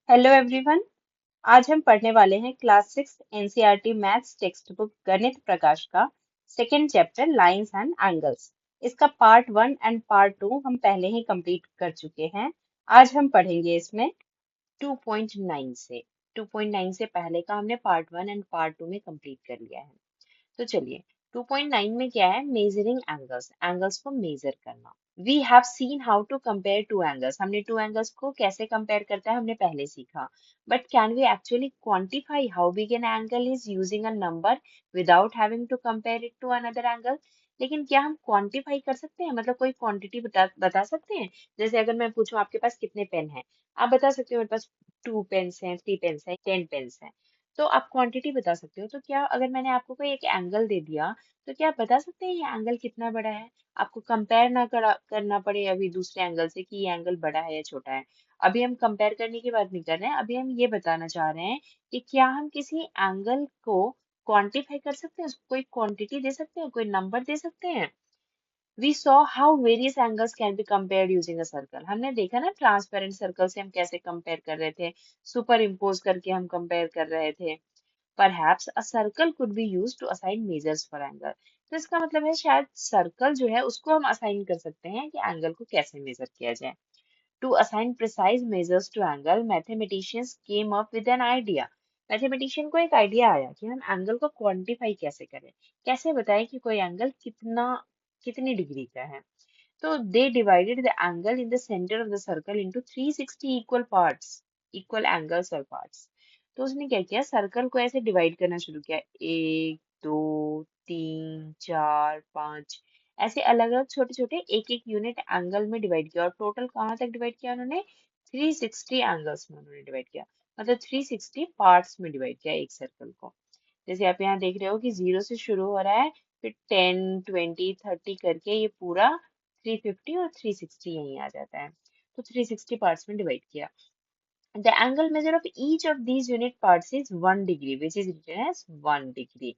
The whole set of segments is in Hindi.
Hello everyone. आज हम पढ़ने वाले हैं class 6 NCERT maths text book गणित प्रकाश का second chapter lines and angles. इसका पार्ट 1 एंड पार्ट 2 हम पहले ही कंप्लीट कर चुके हैं। आज हम पढ़ेंगे इसमें 2.9 से। 2.9 से पहले का हमने पार्ट 1 एंड पार्ट 2 में कंप्लीट कर लिया है। तो चलिए, 2.9 में क्या है? मेजरिंग एंगल्स, एंगल्स को मेजर करना। We have seen how to compare two angles. हमने टू एंगल्स को कैसे कंपेयर करता है हमने पहले सीखा। But can we actually quantify how big an angle is using a number without having to compare it to another angle? लेकिन क्या हम क्वांटिफाई कर सकते हैं, मतलब कोई क्वांटिटी बता सकते हैं? जैसे अगर मैं पूछूं आपके पास कितने पेन हैं, आप बता सकते हो मेरे पास 2 पेन्स हैं, 3 पेन्स हैं, 10 पेन्स हैं। तो आप क्वांटिटी बता सकते हो। तो क्या अगर मैंने आपको कोई एक एंगल दे दिया, तो क्या आप बता सकते हैं ये एंगल कितना बड़ा है? आपको कंपेयर ना करना पड़े अभी दूसरे एंगल से कि ये एंगल बड़ा है या छोटा है। अभी हम कंपेयर करने की बात नहीं कर रहे हैं, अभी हम ये बताना चाह रहे हैं कि क्या हम किसी एंगल को क्वांटिफाई कर सकते हैं, उसको कोई क्वांटिटी दे सकते हैं, कोई नंबर दे सकते हैं। We saw how various angles can be compared using a circle. हमने देखा ना ट्रांसपेरेंट सर्कल से हम कैसे कंपेयर कर रहे थे, सुपर इम्पोज करके हम कंपेयर कर रहे थे। Perhaps a circle could be used to assign measures for angle. तो इसका मतलब है शायद सर्कल जो है उसको हम असाइन कर सकते हैं कि एंगल को कैसे मेजर किया जाए। To assign precise measures to angle, mathematicians came up with an idea. Mathematician को एक आइडिया आया कि हम एंगल को क्वांटिफाई कैसे करें, कैसे बताएं कि कोई एंगल कितनी डिग्री का है। तो they divided the angle in the centre of the circle into 360 equal parts, equal angles और पार्ट्स। तो उसने क्या किया, सर्कल को ऐसे डिवाइड करना शुरू किया, 1 2 3 4 5, ऐसे अलग अलग छोटे छोटे एक एक यूनिट एंगल में डिवाइड किया। और टोटल कहाँ तक डिवाइड किया उन्होंने? 360 एंगल्स में उन्होंने डिवाइड किया, मतलब 360 पार्ट्स में डिवाइड किया एक सर्कल को। जैसे आप यहाँ देख रहे हो कि 0 से शुरू हो रहा है, फिर 10 20 30 करके ये पूरा 350 और 360 यहीं आ जाता है। तो 360 पार्ट्स में डिवाइड किया। The angle measure of each of these unit parts is 1 degree, which is written as 1 degree.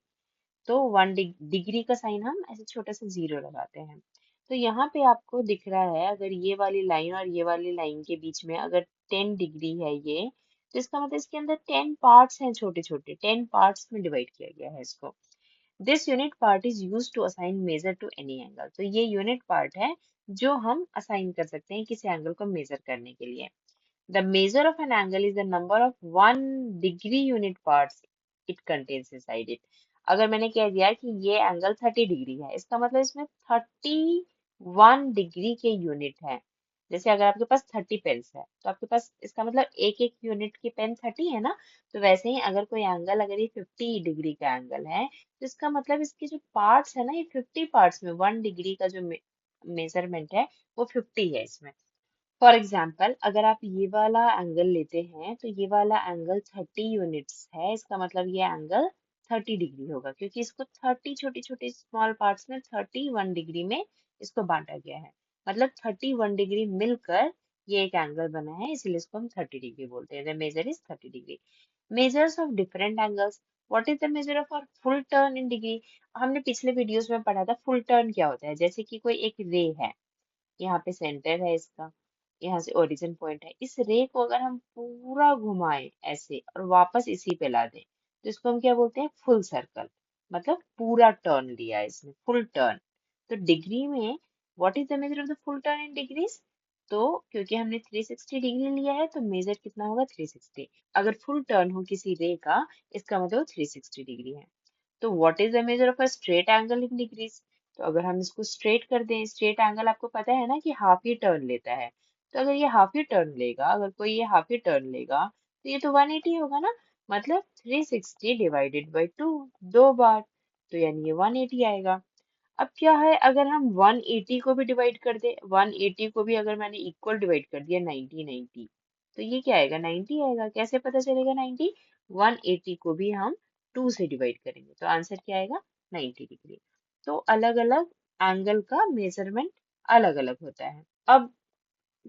तो 1 डिग्री का साइन हम ऐसे छोटा सा जीरो लगाते हैं। तो यहाँ पे आपको दिख रहा है, अगर ये वाली लाइन और ये वाली लाइन के बीच में अगर 10 डिग्री है ये, तो इसका मतलब इसके अंदर 10 पार्ट्स हैं, छोटे छोटे 10 पार्ट्स में डिवाइड किया गया है इसको। This unit part is use to assign measure to any angle. तो ये यूनिट पार्ट है जो हम असाइन कर सकते हैं किसी एंगल को मेजर करने के लिए। The measure of an angle is the number of 1 degree unit parts it contains inside it. अगर मैंने कह दिया कि ये एंगल 30 डिग्री है, इसका मतलब इसमें 31 डिग्री के यूनिट है। जैसे अगर आपके पास 30 पेन्स है, तो आपके पास इसका मतलब एक एक यूनिट की पेन 30 है ना। तो वैसे ही अगर कोई एंगल, अगर ये 50 डिग्री का एंगल है, तो इसका मतलब इसके जो पार्ट्स है ना, ये 50 पार्ट्स में 1 डिग्री का जो मेजरमेंट है वो 50 है इसमें। फॉर एग्जाम्पल, अगर आप ये वाला एंगल लेते हैं तो ये वाला एंगल 30 यूनिट्स है, इसका मतलब ये एंगल 30 डिग्री होगा, क्योंकि इसको 30 छोटी छोटी स्मॉल पार्ट्स में 31 डिग्री में इसको बांटा गया है। मतलब 31 डिग्री मिलकर ये एक एंगल बना है, इसलिए इसको हम 30 डिग्री बोलते हैं। The measure is 30 degree. Measures of different angles. What is the measure of our full turn in degree? हमने पिछले वीडियोस में पढ़ा था फुल टर्न क्या होता है। जैसे कि कोई एक रे है, यहाँ पे सेंटर है इसका, यहाँ से ओरिजिन पॉइंट है, इस रे को अगर हम पूरा घुमाएं ऐसे और वापस इसी पे ला दें, तो इसको हम क्या बोलते हैं? Full circle. मतलब पूरा टर्न लिया है इसने, फुल टर्न। तो डिग्री में what is the measure of the full turn in degrees? तो क्योंकि हमने 360 डिग्री लिया है, तो मेजर कितना होगा? 360। अगर फुल टर्न हो किसी रे का, इसका मतलब 360 डिग्री है। तो what is the measure of a straight angle in degrees? तो अगर हम इसको स्ट्रेट कर दें, स्ट्रेट एंगल आपको पता है ना कि हाफ ही टर्न लेता है। तो अगर ये हाफ ही टर्न लेगा, अगर कोई ये हाफ ही टर्न लेगा, तो ये तो 180 होगा ना। मतलब 360 डिवाइडेड बाई 2, 2 बार, तो यानी ये 180 आएगा। अब क्या है, अगर हम 180 को भी डिवाइड कर दे, 180 को भी अगर मैंने इक्वल डिवाइड कर दिया 90 90, तो ये क्या आएगा? 90 आएगा। कैसे पता चलेगा 90? 180 को भी हम 2 से डिवाइड करेंगे, तो आंसर क्या आएगा? 90 डिग्री। तो अलग अलग एंगल का मेजरमेंट अलग अलग होता है। अब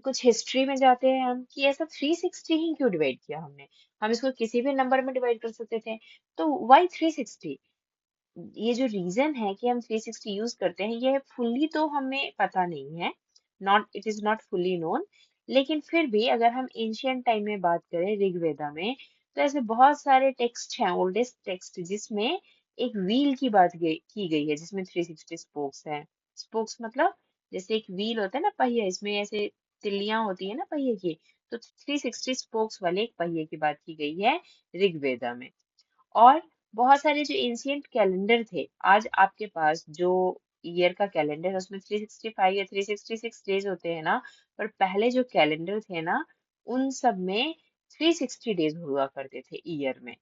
कुछ हिस्ट्री में जाते हैं हम कि ऐसा 360 ही क्यों डिवाइड किया हमने? हम इसको किसी भी नंबर में डिवाइड कर सकते थे। तो वाई 360? ये जो रीजन है कि हम 360 यूज करते हैं, ये फुल्ली तो हमें पता नहीं है, not it is not fully known. लेकिन फिर भी अगर हम एंशियंट टाइम में बात करें ऋग्वेदा में, तो ऐसे बहुत सारे टेक्स्ट हैं, ओल्डेस्ट टेक्स्ट, जिसमें एक व्हील की बात की गई है, जिसमें 360 स्पोक्स हैं। स्पोक्स मतलब जैसे एक व्हील होता है ना, पहिया, इसमें ऐसे तिल्लियां होती है ना पहिए की, तो 360 स्पोक्स वाले एक पहिए की बात की गई है ऋग्वेदा में। और बहुत सारे जो एंशियंट कैलेंडर थे, आज आपके पास जो ईयर का कैलेंडर है उसमें 365 या 366 डेज होते हैं ना, पर पहले जो कैलेंडर थे ना, उन सब में 360 डेज हुआ करते थे ईयर में।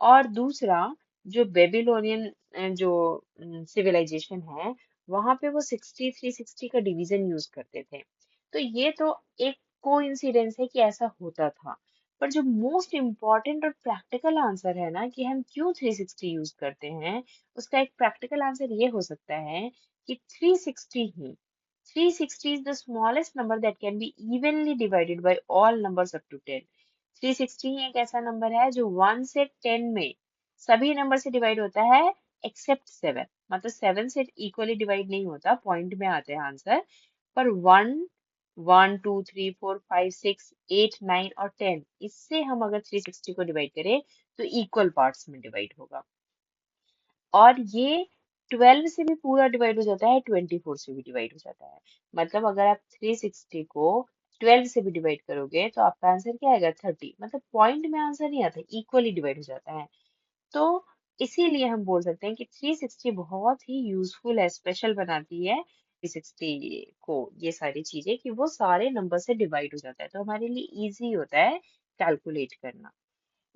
और दूसरा, जो बेबीलोनियन जो सिविलाइजेशन है, वहां पे वो 60 360 का डिवीजन यूज करते थे। तो ये तो एक कोइंसिडेंस है कि ऐसा होता था, पर जो मोस्ट इम्पॉर्टेंट और प्रैक्टिकल आंसर है ना कि हम क्यों 360 यूज करते हैं, उसका एक प्रैक्टिकल आंसर ये हो सकता है कि 360 is the smallest number that can be evenly divided by all numbers up to 10। 360 ही एक ऐसा नंबर है जो 1 से 10 में सभी नंबर से डिवाइड होता है, एक्सेप्ट 7। मतलब 7 से इक्वली डिवाइड नहीं होता, पॉइंट में आते हैं आंसर। पर 1, 1 2 3 4 5 6 8 9 और 10, इससे हम अगर 360 को डिवाइड करें तो इक्वल पार्ट्स में डिवाइड होगा। और ये 12 से भी पूरा डिवाइड हो जाता है, 24 से भी डिवाइड हो जाता है। मतलब अगर आप 360 को 12 से भी डिवाइड करोगे तो आपका आंसर क्या आएगा, 30। मतलब पॉइंट में आंसर नहीं आता, इक्वली डिवाइड हो जाता है। तो इसीलिए हम बोल सकते हैं कि 360 बहुत ही यूजफुल है, स्पेशल बनाती है 360 को ये सारी चीजें, कि वो सारे नंबर से डिवाइड हो जाता है, तो हमारे लिए इजी होता है कैलकुलेट करना।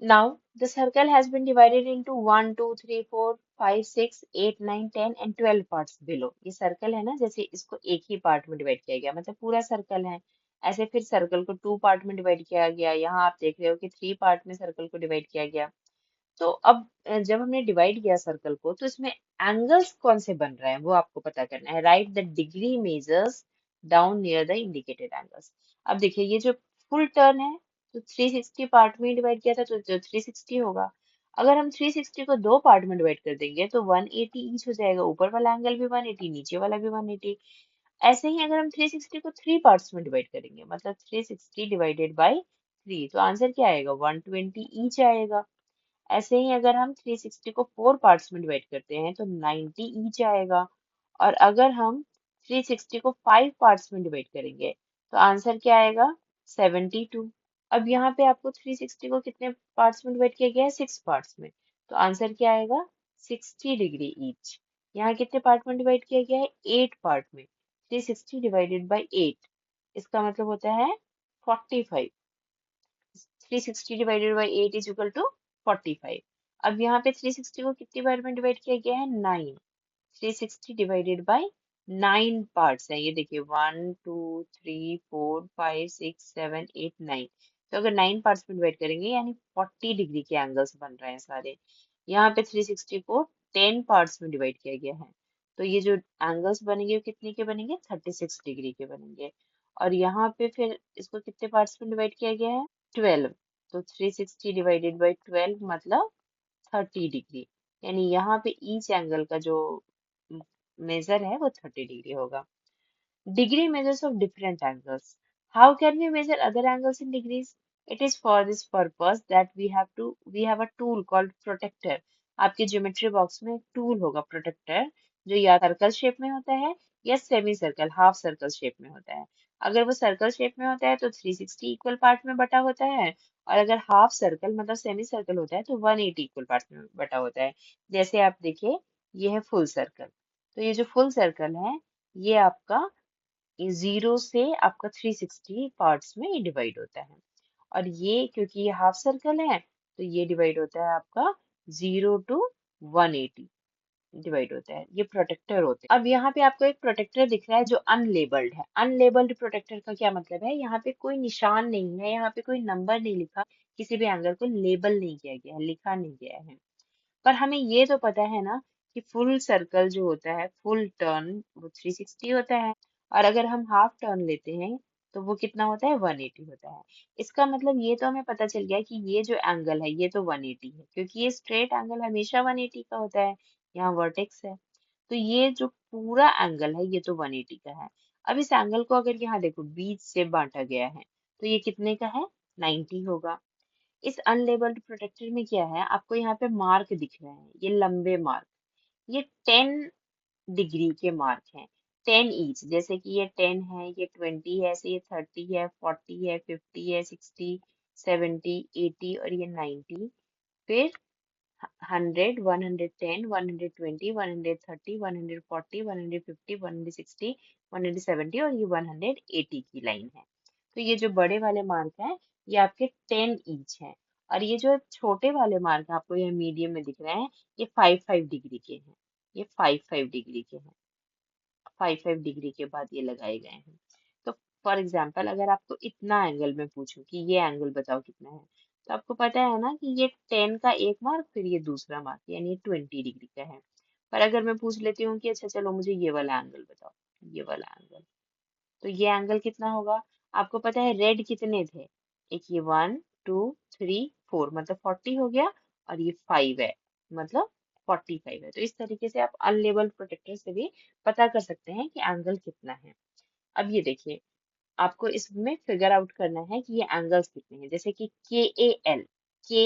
Now the circle has been divided into 1 2 3 4 5 6 8 9 10 and 12 parts below। ये सर्कल है ना, जैसे इसको एक ही पार्ट में डिवाइड किया गया, मतलब पूरा सर्कल है। ऐसे फिर सर्कल को 2 पार्ट में डिवाइड किया गया, यहाँ आप देख रहे हो कि 3 पार्ट में सर्कल को डिवाइड किया गया। तो अब जब हमने डिवाइड किया सर्कल को, तो इसमें एंगल्स कौन से बन रहे हैं वो आपको पता करना है। Right the degree measures down near the indicated angles. अब देखिए ये जो फुल टर्न है, तो 360 पार्ट में डिवाइड किया था तो 360 होगा। अगर हम 360 को दो पार्ट में डिवाइड कर देंगे तो 180 ईच हो जाएगा, ऊपर वाला एंगल भी 180, नीचे वाला भी 180। ऐसे ही अगर हम 360 को थ्री पार्ट्स में डिवाइड करेंगे, मतलब 360 डिवाइडेड बाई 3, तो आंसर क्या आएगा, 120 ईच आएगा। ऐसे ही अगर हम 360 को 4 पार्ट्स में डिवाइड करते हैं तो 90 ईच आएगा। और अगर हम 360 को 5 पार्ट्स में डिवाइड करेंगे तो आंसर क्या आएगा, 72। अब यहाँ पे आपको 360 को कितने पार्ट्स में डिवाइड किया गया है, 6 पार्ट्स में, तो आंसर क्या आएगा, 60 डिग्री ईच। यहाँ कितने पार्ट में डिवाइड किया गया है, 8 पार्ट में। 360 डिवाइडेड बाई 8, इसका मतलब होता है 45। 360 divided by 8 is equal to 45। अब यहाँ पे 360 को कितनी बार में डिवाइड किया गया है, 9। 360 डिवाइडेड बाई 9 पार्ट्स है, ये देखिए 1 2 3 4 5 6 7 8 9। तो अगर 9 पार्ट्स में डिवाइड करेंगे यानी 40 डिग्री के एंगल्स बन रहे हैं सारे। यहाँ पे 360 को 10 पार्ट्स में डिवाइड किया गया है, तो ये जो एंगल्स बनेंगे वो कितने के बनेंगे, 36 डिग्री के बनेंगे। और यहाँ पे फिर इसको कितने पार्ट्स में डिवाइड किया गया है, 12। तो 360 डिवाइडेड बाई 12 मतलब 30 डिग्री। यानी यहाँ पे ईच एंगल का जो मेजर है वो 30 डिग्री होगा। Degree measures of different angles. How can we measure other angles in degrees? It is for this purpose that we have a tool called protractor। आपके ज्योमेट्री बॉक्स में एक टूल होगा प्रोटेक्टर, जो या सर्कल शेप में होता है या semi circle, half circle shape में होता है। अगर वो सर्कल शेप में होता है तो 360 इक्वल पार्ट में बटा होता है, और अगर हाफ सर्कल मतलब सेमी सर्कल होता है तो 180 इक्वल पार्ट में बटा होता है। जैसे आप देखिए, ये है फुल सर्कल, तो ये जो फुल सर्कल है ये आपका 0 से आपका 360 पार्ट्स में डिवाइड होता है। और ये क्योंकि ये हाफ सर्कल है तो ये डिवाइड होता है आपका 0 टू 180 डिवाइड होता है, ये प्रोटेक्टर होते हैं। अब यहाँ पे आपको एक प्रोटेक्टर दिख रहा है जो अनलेबल्ड है। अनलेबल्ड प्रोटेक्टर का क्या मतलब है, यहाँ पे कोई निशान नहीं है, यहाँ पे कोई नंबर नहीं लिखा, किसी भी एंगल को लेबल नहीं किया गया है, लिखा नहीं गया है। पर हमें ये तो पता है ना कि फुल सर्कल जो होता है, फुल टर्न, वो 360 होता है। और अगर हम हाफ टर्न लेते हैं तो वो कितना होता है, 180 होता है। इसका मतलब ये तो हमें पता चल गया कि ये जो एंगल है ये तो 180 है, क्योंकि ये स्ट्रेट एंगल हमेशा 180 का होता है, यहाँ वर्टेक्स है। तो ये जो पूरा एंगल है ये तो 180 का है। अब इस एंगल को अगर यहाँ देखो बीच से बांटा गया है तो ये कितने का है, 90 होगा। इस अनलेबल्ड प्रोटेक्टर में क्या है, आपको यहाँ पे मार्क दिख रहे हैं, ये लंबे मार्क, ये 10 डिग्री के मार्क हैं, 10 ईच। जैसे कि ये 10 है, ये 20 है, ऐसे ये 30 है, 40 है, 50 है, 60, 70, 80 और ये 90। फिर 100, 110, 120, 130, 140, 150, 160, 170 और ये 180 की लाइन है। तो ये जो बड़े वाले मार्क हैं ये आपके 10 ईच हैं, और ये जो छोटे वाले मार्क आपको ये मीडियम में दिख रहे हैं ये 5 डिग्री के हैं, ये 5 डिग्री के हैं, 5 डिग्री के बाद ये लगाए गए हैं। तो फॉर एग्जाम्पल अगर आपको इतना एंगल में पूछूं कि ये एंगल बताओ कितना है, तो आपको पता है ना कि ये 10 का एक मार्क फिर ये दूसरा मार्क यानी 20 डिग्री का है। पर अगर मैं पूछ लेती हूँ कि अच्छा चलो मुझे ये वाला एंगल बताओ, ये वाला एंगल, तो ये एंगल कितना होगा, आपको पता है रेड कितने थे, एक ये 1 2 3 4 मतलब 40 हो गया, और ये 5 है मतलब 45 है। तो इस तरीके से आप अनलेबल्ड प्रोटेक्टर से भी पता कर सकते हैं कि एंगल कितना है। अब ये देखिए, आपको इसमें फिगर आउट करना है कि ये एंगल्स कितने हैं, जैसे कि के ए एल, के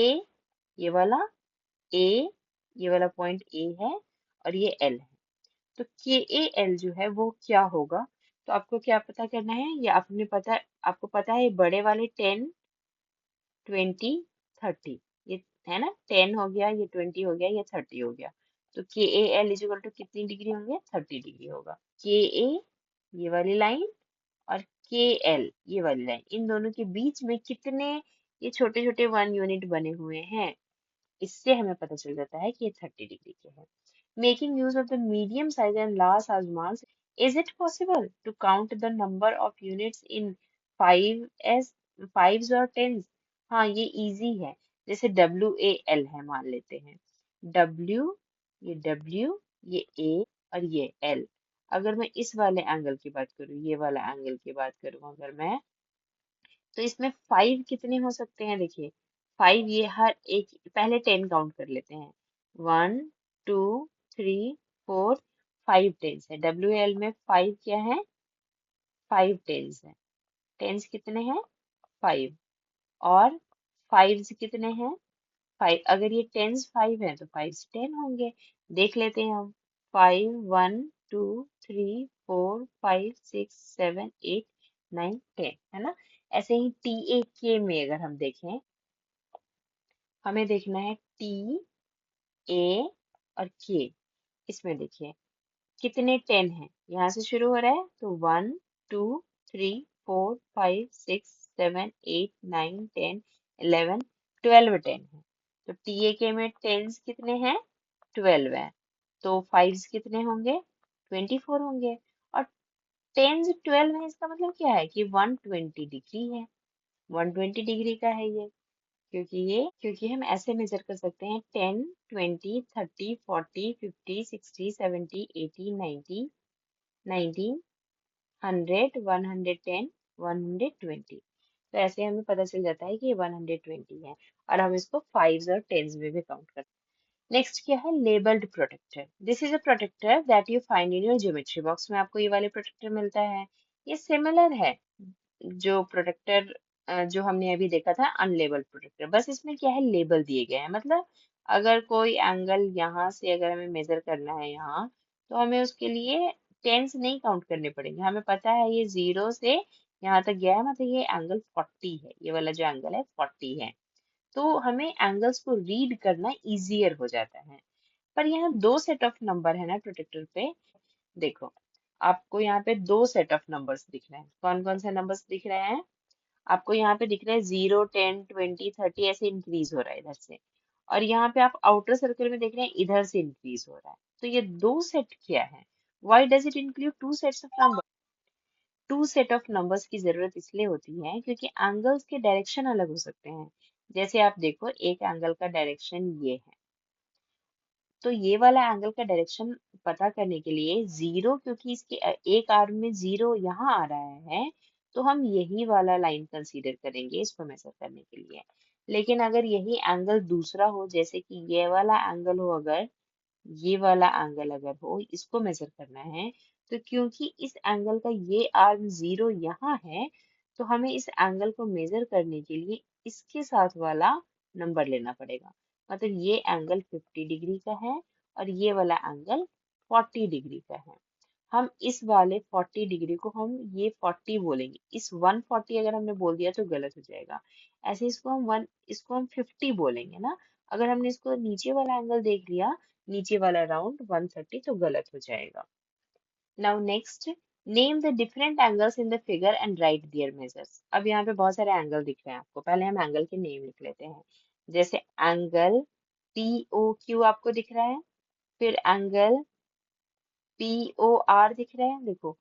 ये वाला, ए ये वाला पॉइंट ए है, और ये एल है। तो के ए एल जो है वो क्या होगा, तो आपको क्या पता करना है, ये आपने पता, आपको पता है ये बड़े वाले 10 20 30, ये है ना, 10 हो गया, ये 20 हो गया, ये 30 हो गया। तो के ए एल इजिकल टू कितनी डिग्री होंगे, 30 डिग्री होगा। के ए ये वाली लाइन और के एल ये वाली लाइन, इन दोनों के बीच में कितने ये छोटे छोटे 1 यूनिट बने हुए हैं, इससे हमें पता चल जाता है कि ये 30 डिग्री के हैं। Making use of the medium size and large size marks, is it possible to count the number of units in 5 as 5s or 10s? हाँ ये easy है, जैसे WAL है मान लेते हैं, W ये W ये A और ये L। अगर मैं इस वाले एंगल की बात करूँ, ये वाला एंगल की बात करूँ अगर मैं, तो इसमें 5 कितने हो सकते हैं, देखिए 5 ये हर एक, पहले 10 काउंट कर लेते हैं, 1 2 3 4 5 टेंस है, WL में 5 क्या है, 5 टेंस है, टेंस कितने हैं 5, और 5 कितने हैं 5, अगर ये टेंस 5 है तो 5 10 होंगे। देख लेते हैं हम, 5 1 2 3 4 5 6 7 8 9 10 है ना। ऐसे ही TAK में अगर हम देखें, हमें देखना है TA और K, इसमें देखिए कितने 10 हैं, यहाँ से शुरू हो रहा है तो 1 2 3 4 5 6 7 8 9 10 11 12 10 है। तो TAK में टेंस कितने हैं, 12 है, तो 5 कितने होंगे, 24 होंगे। और टेंस 12 है, इसका मतलब क्या है कि 120 डिग्री है, 120 डिग्री का है ये, क्योंकि हम ऐसे मेजर कर सकते हैं 10 20 30 40 50 60 70 80 90 19 100 110 120। तो ऐसे हमें पता चल जाता है कि ये 120 है, और हम इसको 5s और 10s में भी काउंट करते हैं। नेक्स्ट क्या है, labelled protractor. This is a protractor that you find in your geometry box में आपको ये वाले प्रोटेक्टर मिलता है। ये सिमिलर है जो प्रोटेक्टर जो हमने अभी देखा था अनलेबल्ड प्रोटेक्टर, बस इसमें क्या है, लेबल दिए गए हैं। मतलब अगर कोई एंगल यहाँ से अगर हमें मेजर करना है यहाँ, तो हमें उसके लिए टेंस नहीं काउंट करने पड़ेंगे, हमें पता है ये 0 से यहाँ तक गया है, मतलब ये एंगल 40 है, ये वाला जो एंगल है 40 है। तो हमें एंगल्स को रीड करना इजियर हो जाता है। पर यहाँ दो सेट ऑफ नंबर है ना प्रोटेक्टर पे, देखो आपको यहाँ पे दो सेट ऑफ नंबर्स दिख रहे हैं, कौन कौन से नंबर्स दिख रहे हैं, आपको यहाँ पे दिख रहा है 0 10 20 30 ऐसे इंक्रीज हो रहा है इधर से, और यहाँ पे आप आउटर सर्कल में देख रहे हैं इधर से इंक्रीज हो रहा है। तो ये दो सेट क्या है, why does it include two sets of number, two set of numbers की जरूरत इसलिए होती है क्योंकि एंगल्स के डायरेक्शन अलग हो सकते हैं। जैसे आप देखो एक एंगल का डायरेक्शन ये है, तो ये वाला एंगल का डायरेक्शन पता करने के लिए जीरो, क्योंकि इसके एक आर्म में जीरो यहाँ आ रहा है, तो हम यही वाला लाइन कंसीडर करेंगे इसको मेजर करने के लिए। लेकिन अगर यही एंगल दूसरा हो, जैसे कि ये वाला एंगल हो, अगर ये वाला एंगल अगर हो, इसको मेजर करना है, तो क्योंकि इस एंगल का ये आर्म 0 यहाँ है, तो हमें इस एंगल को मेजर करने के लिए इसके साथ वाला नंबर लेना पड़ेगा। मतलब ये एंगल 50 डिग्री का है और ये वाला एंगल 40 डिग्री का है। हम इस वाले 40 डिग्री को हम ये 40 बोलेंगे। इस 140 अगर हमने बोल दिया तो गलत हो जाएगा। ऐसे इसको हम 50 बोलेंगे ना। अगर हमने इसको नीचे वाला एंगल देख लिया, नीचे वाला राउंड 130, तो गलत हो जाएगा। Now next, name the different angles in the figure and right there measures. अब यहाँ पे बहुत सारे एंगल दिख रहे हैं आपको, पहले हम एंगल के नेम लिख लेते हैं। जैसे एंगल POQ आपको दिख रहा है, फिर एंगल POR दिख रहा है, देखो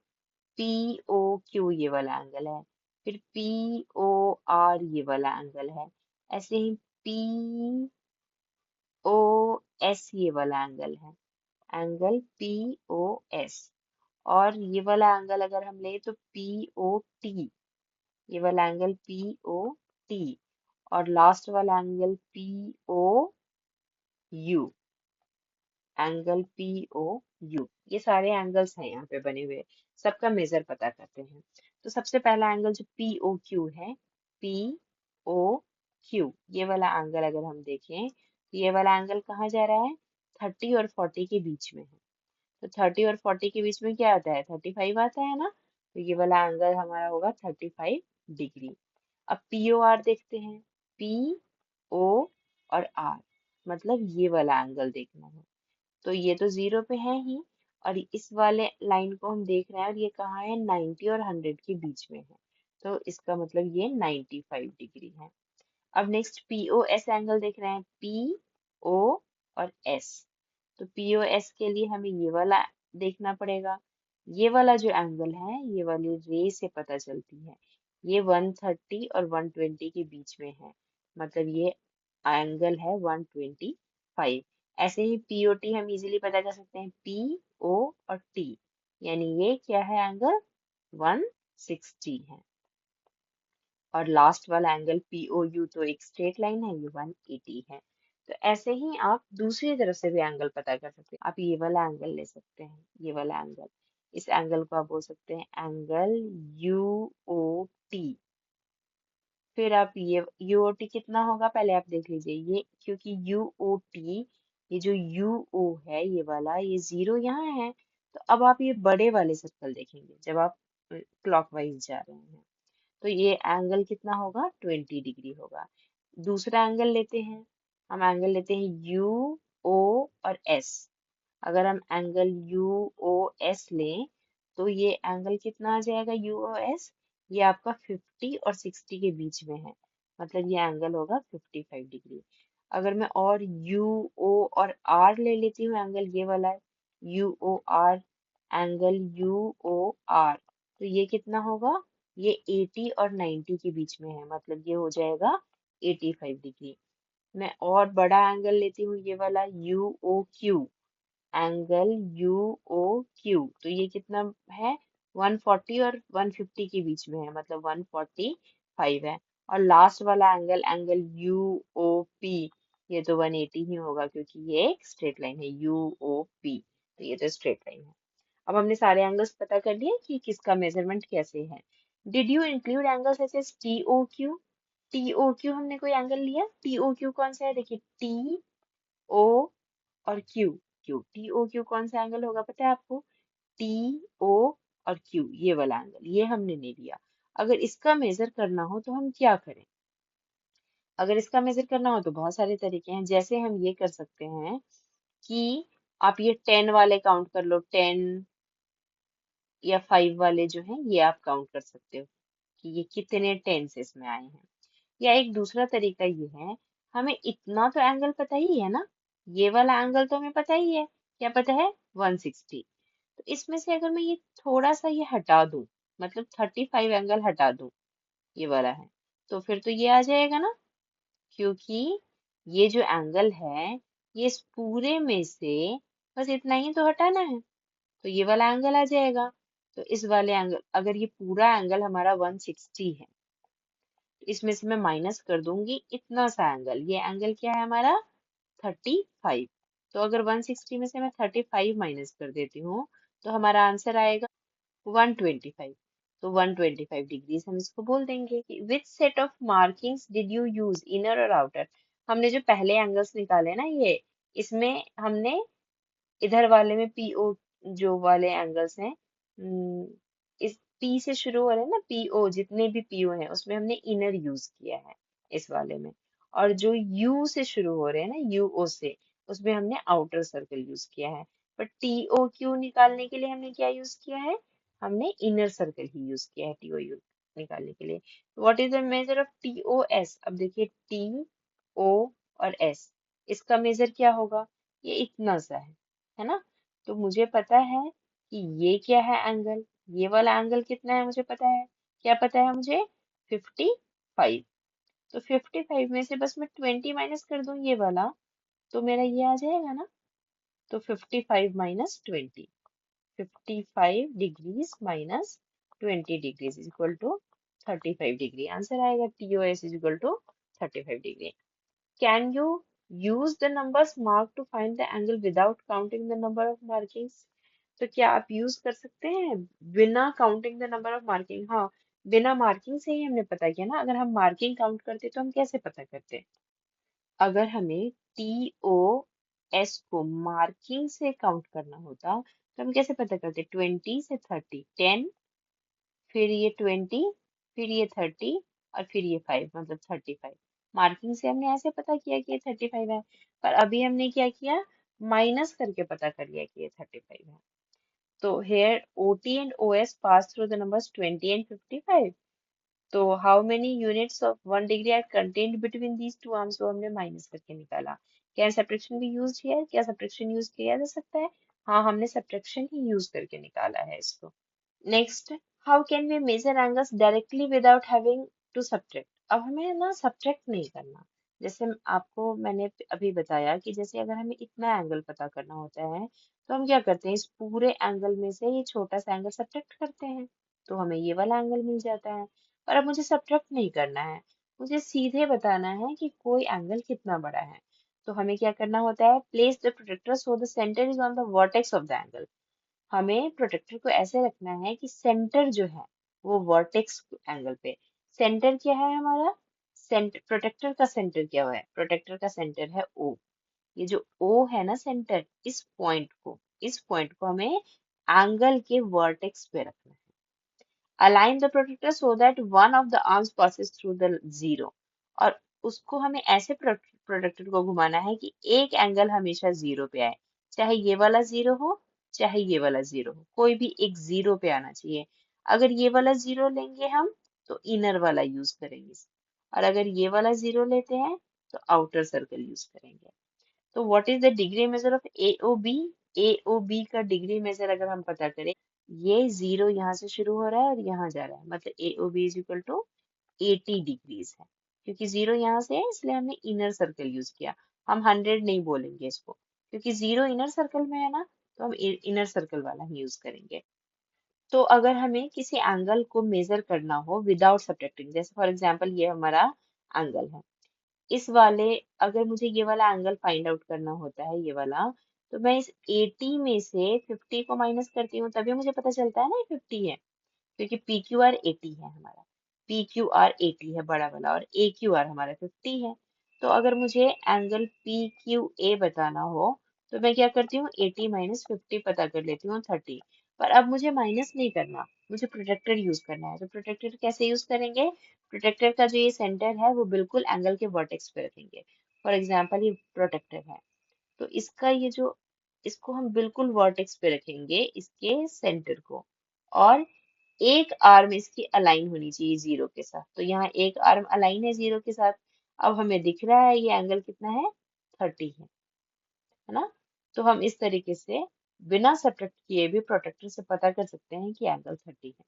POQ ये वाला एंगल है, फिर POR ये वाला एंगल है, ऐसे ही POS ये वाला एंगल है, एंगल POS। और ये वाला एंगल अगर हम ले तो POT, ये वाला एंगल POT। और लास्ट वाला एंगल POU, एंगल POU। ये सारे एंगल्स हैं यहाँ पे बने हुए, सबका मेजर पता करते हैं। तो सबसे पहला एंगल जो POQ है, POQ ये वाला एंगल अगर हम देखें तो ये वाला एंगल कहाँ जा रहा है, 30 और 40 के बीच में है। तो 30 और 40 के बीच में क्या आता है, 35 आता है ना। तो ये वाला एंगल हमारा होगा 35 डिग्री। अब POR देखते हैं, PO और R, मतलब ये वाला एंगल देखना है। तो ये तो 0 पे है ही, और इस वाले लाइन को हम देख रहे हैं और ये कहाँ है, 90 और 100 के बीच में है। तो इसका मतलब ये 95 डिग्री है। अब नेक्स्ट POS एंगल देख रहे हैं, PO और S। तो POS के लिए हमें ये वाला देखना पड़ेगा। ये वाला जो एंगल है, ये वाली रे से पता चलती है, ये 130 और 120 के बीच में है, मतलब ये एंगल है 125। ऐसे ही POT हम इजीली पता कर सकते हैं, PO और T, यानी ये क्या है, एंगल 160 है। और लास्ट वाला एंगल POU तो एक स्ट्रेट लाइन है, ये 180 है। तो ऐसे ही आप दूसरी तरफ से भी एंगल पता कर सकते हैं। आप ये वाला एंगल ले सकते हैं, ये वाला एंगल, इस एंगल को आप बोल सकते हैं एंगल UOT। फिर आप ये UOT कितना होगा पहले आप देख लीजिए, ये क्योंकि UOT, ये जो UO है ये वाला, ये 0 यहाँ है। तो अब आप ये बड़े वाले सर्कल देखेंगे जब आप क्लॉकवाइज जा रहे हैं, तो ये एंगल कितना होगा, 20 डिग्री होगा। दूसरा एंगल लेते हैं, हम एंगल लेते हैं UO और S। अगर हम एंगल UOS लें तो ये एंगल कितना आ जाएगा, UOS, ये आपका 50 और 60 के बीच में है, मतलब ये एंगल होगा 55 डिग्री। अगर मैं और UO और R ले लेती हूँ, एंगल ये वाला है UOR, एंगल UOR, तो ये कितना होगा, ये 80 और 90 के बीच में है, मतलब ये हो जाएगा 85 डिग्री। मैं और बड़ा एंगल लेती हूँ, ये वाला UOQ, एंगल UOQ, तो ये कितना है, 140 और 150 के बीच में है, मतलब 145 है। और लास्ट वाला एंगल, एंगल UOP, ये तो 180 ही होगा क्योंकि ये एक स्ट्रेट लाइन है, UOP, तो ये तो स्ट्रेट लाइन है। अब हमने सारे एंगल्स पता कर लिए कि किसका मेजरमेंट कैसे है। Did you include angles such as TOQ? TOQ हमने कोई एंगल लिया, TOQ कौन सा है, देखिए TO और QQ, कौन सा एंगल होगा पता है आपको, TO और Q, ये वाला एंगल, ये हमने नहीं लिया। अगर इसका मेजर करना हो तो हम क्या करें, अगर इसका मेजर करना हो तो बहुत सारे तरीके हैं। जैसे हम ये कर सकते हैं कि आप ये 10 वाले काउंट कर लो, 10 या 5 वाले जो हैं ये आप काउंट कर सकते हो कि ये कितने टेंस इसमें आए हैं। या एक दूसरा तरीका ये है, हमें इतना तो एंगल पता ही है ना, ये वाला एंगल तो हमें पता ही है, क्या पता है, 160। तो इसमें से अगर मैं ये थोड़ा सा ये हटा दूं, मतलब 35 एंगल हटा दूं, ये वाला है, तो फिर तो ये आ जाएगा ना, क्योंकि ये जो एंगल है, ये इस पूरे में से बस इतना ही तो हटाना है, तो ये वाला एंगल आ जाएगा। तो इस वाले एंगल, अगर ये पूरा एंगल हमारा 160 है, तो इसमें से मैं माइनस कर दूंगी इतना सा एंगल, ये एंगल क्या है हमारा, 35। तो अगर 160 में से मैं 35 माइनस कर देती हूँ, तो हमारा आंसर आएगा 125। तो 125 डिग्रीज हम इसको बोल देंगे कि which set of markings did you use, inner और आउटर। हमने जो पहले एंगल्स निकाले ना ये, इसमें हमने इधर वाले में पीओ, जो वाले एंगल्स हैं, इस पी से शुरू हो रहे हैं ना, पीओ जितने भी पीओ हैं उसमें हमने इनर यूज किया है इस वाले में। और जो यू से शुरू हो रहे हैं ना, यूओ से, उसमें हमने आउटर सर्कल यूज किया है। पर टीओ क्यू निकालने के लिए हमने क्या यूज किया है, हमने इनर सर्कल ही यूज किया है टीओ यू निकालने के लिए। What is the measure of T O S, अब देखिए टी ओ और एस, इसका मेजर क्या होगा, ये इतना सा है ना। तो मुझे पता है कि ये क्या है एंगल, ये वाला एंगल कितना है मुझे पता है, क्या पता है मुझे, 55। तो 55 में से बस मैं 20 माइनस कर दूं ये वाला, तो मेरा ये आ जाएगा ना। तो 55 minus 20, 55 degrees minus 20 degrees is equal to 35 degree. Answer आएगा TOS is equal to 35 degree. Can you use the numbers marked to find the angle without counting the number of markings? तो क्या आप यूज कर सकते हैं बिना counting the number of marking? हाँ, बिना मार्किंग से ही हमने पता किया ना। अगर हम मार्किंग काउंट करते तो हम कैसे पता करते, अगर हमें TOS को मार्किंग से काउंट करना होता तो हम कैसे पता करते, 20 से 30, 10, फिर ये 20, फिर ये 30 और फिर ये 5, मतलब 35। मार्किंग से हमने ऐसे पता किया कि ये 35 है। पर अभी हमने क्या किया, माइनस करके पता कर लिया कि ये 35 है। तो here OT and OS pass through the numbers 20 and 55. तो how many units of 1 degree are contained between these two arms, वो हमने माइनस करके निकाला। क्या सब्ट्रैक्शन भी यूज किया है, क्या सब्ट्रैक्शन यूज किया जा सकता है? हाँ, हमने सब्ट्रैक्शन ही यूज करके निकाला है इसको। Next, how can we measure angles directly without having to subtract. अब हमें ना सब्ट्रैक्ट नहीं करना। जैसे आपको मैंने अभी बताया कि जैसे अगर हमें इतना एंगल पता करना होता है तो हम क्या करते हैं, इस पूरे एंगल में से ये छोटा सा एंगल सब्ट्रैक्ट करते हैं, तो हमें ये वाला एंगल मिल जाता है। पर अब मुझे सब्ट्रैक्ट नहीं करना है, मुझे सीधे बताना है कि कोई एंगल कितना बड़ा है। तो हमें क्या करना होता है, place the protractor so the centre is on the vertex of the angle. हमें प्रोटेक्टर को ऐसे रखना है कि सेंटर जो है वो वर्टेक्स एंगल पे। सेंटर क्या है हमारा, सेंटर, प्रोटेक्टर का सेंटर क्या है, प्रोटेक्टर का सेंटर है O। ये जो O है ना सेंटर, इस पॉइंट को हमें एंगल के वर्टेक्स पे रखना है। Align the protractor so that one of the arms passes through the zero. और उसको हमें ऐसे प्रोटेक्टर को घुमाना है कि एक एंगल हमेशा जीरो पे आए, चाहे ये वाला जीरो हो चाहे ये वाला जीरो हो, कोई भी एक जीरो पे आना चाहिए। अगर ये वाला जीरो लेंगे हम तो इनर वाला यूज करेंगे, और अगर ये वाला जीरो लेते हैं तो आउटर सर्कल यूज करेंगे। तो what is the degree measure of AOB? AOB का डिग्री मेजर अगर हम पता करें, ये जीरो यहाँ से शुरू हो रहा है और यहाँ जा रहा है, मतलब AOB is equal to 80 degrees है। क्योंकि जीरो यहाँ से है इसलिए हमने इनर सर्कल यूज किया। हम 100 नहीं बोलेंगे इसको, क्योंकि जीरो इनर सर्कल में है ना, तो हम इनर सर्कल वाला ही यूज करेंगे। तो अगर हमें किसी एंगल को मेजर करना हो विदाउट सब्ट्रैक्टिंग, जैसे फॉर एग्जांपल ये हमारा एंगल है, इस वाले, अगर मुझे ये वाला एंगल फाइंड आउट करना होता है ये वाला, तो मैं इस 80 में से 50 को माइनस करती हूँ, तभी मुझे पता चलता है ना ये 50 है, क्योंकि PQR 80 है हमारा। PQR 80 है बड़ा वाला, और AQR हमारा 50 है। तो अगर मुझे एंगल PQA बताना हो तो मैं क्या करती हूँ, 80 माइनस 50 पता कर लेती हूँ, 30। पर अब मुझे माइनस नहीं करना, मुझे प्रोटेक्टर यूज करना है। तो प्रोटेक्टर कैसे यूज करेंगे, प्रोटेक्टर का जो ये सेंटर है वो बिल्कुल एंगल के वर्टेक्स पे रखेंगे। फॉर एग्जाम्पल ये प्रोटेक्टर है, तो इसका ये जो, इसको हम बिल्कुल वर्टेक्स पे रखेंगे, इसके सेंटर को। और एक आर्म इसकी अलाइन होनी चाहिए जीरो के साथ, तो यहाँ एक आर्म अलाइन है जीरो के साथ। अब हमें दिख रहा है ये एंगल कितना है, 30 है ना। तो हम इस तरीके से बिना सब्ट्रैक्ट किए भी प्रोटेक्टर से पता कर सकते हैं कि एंगल 30 है।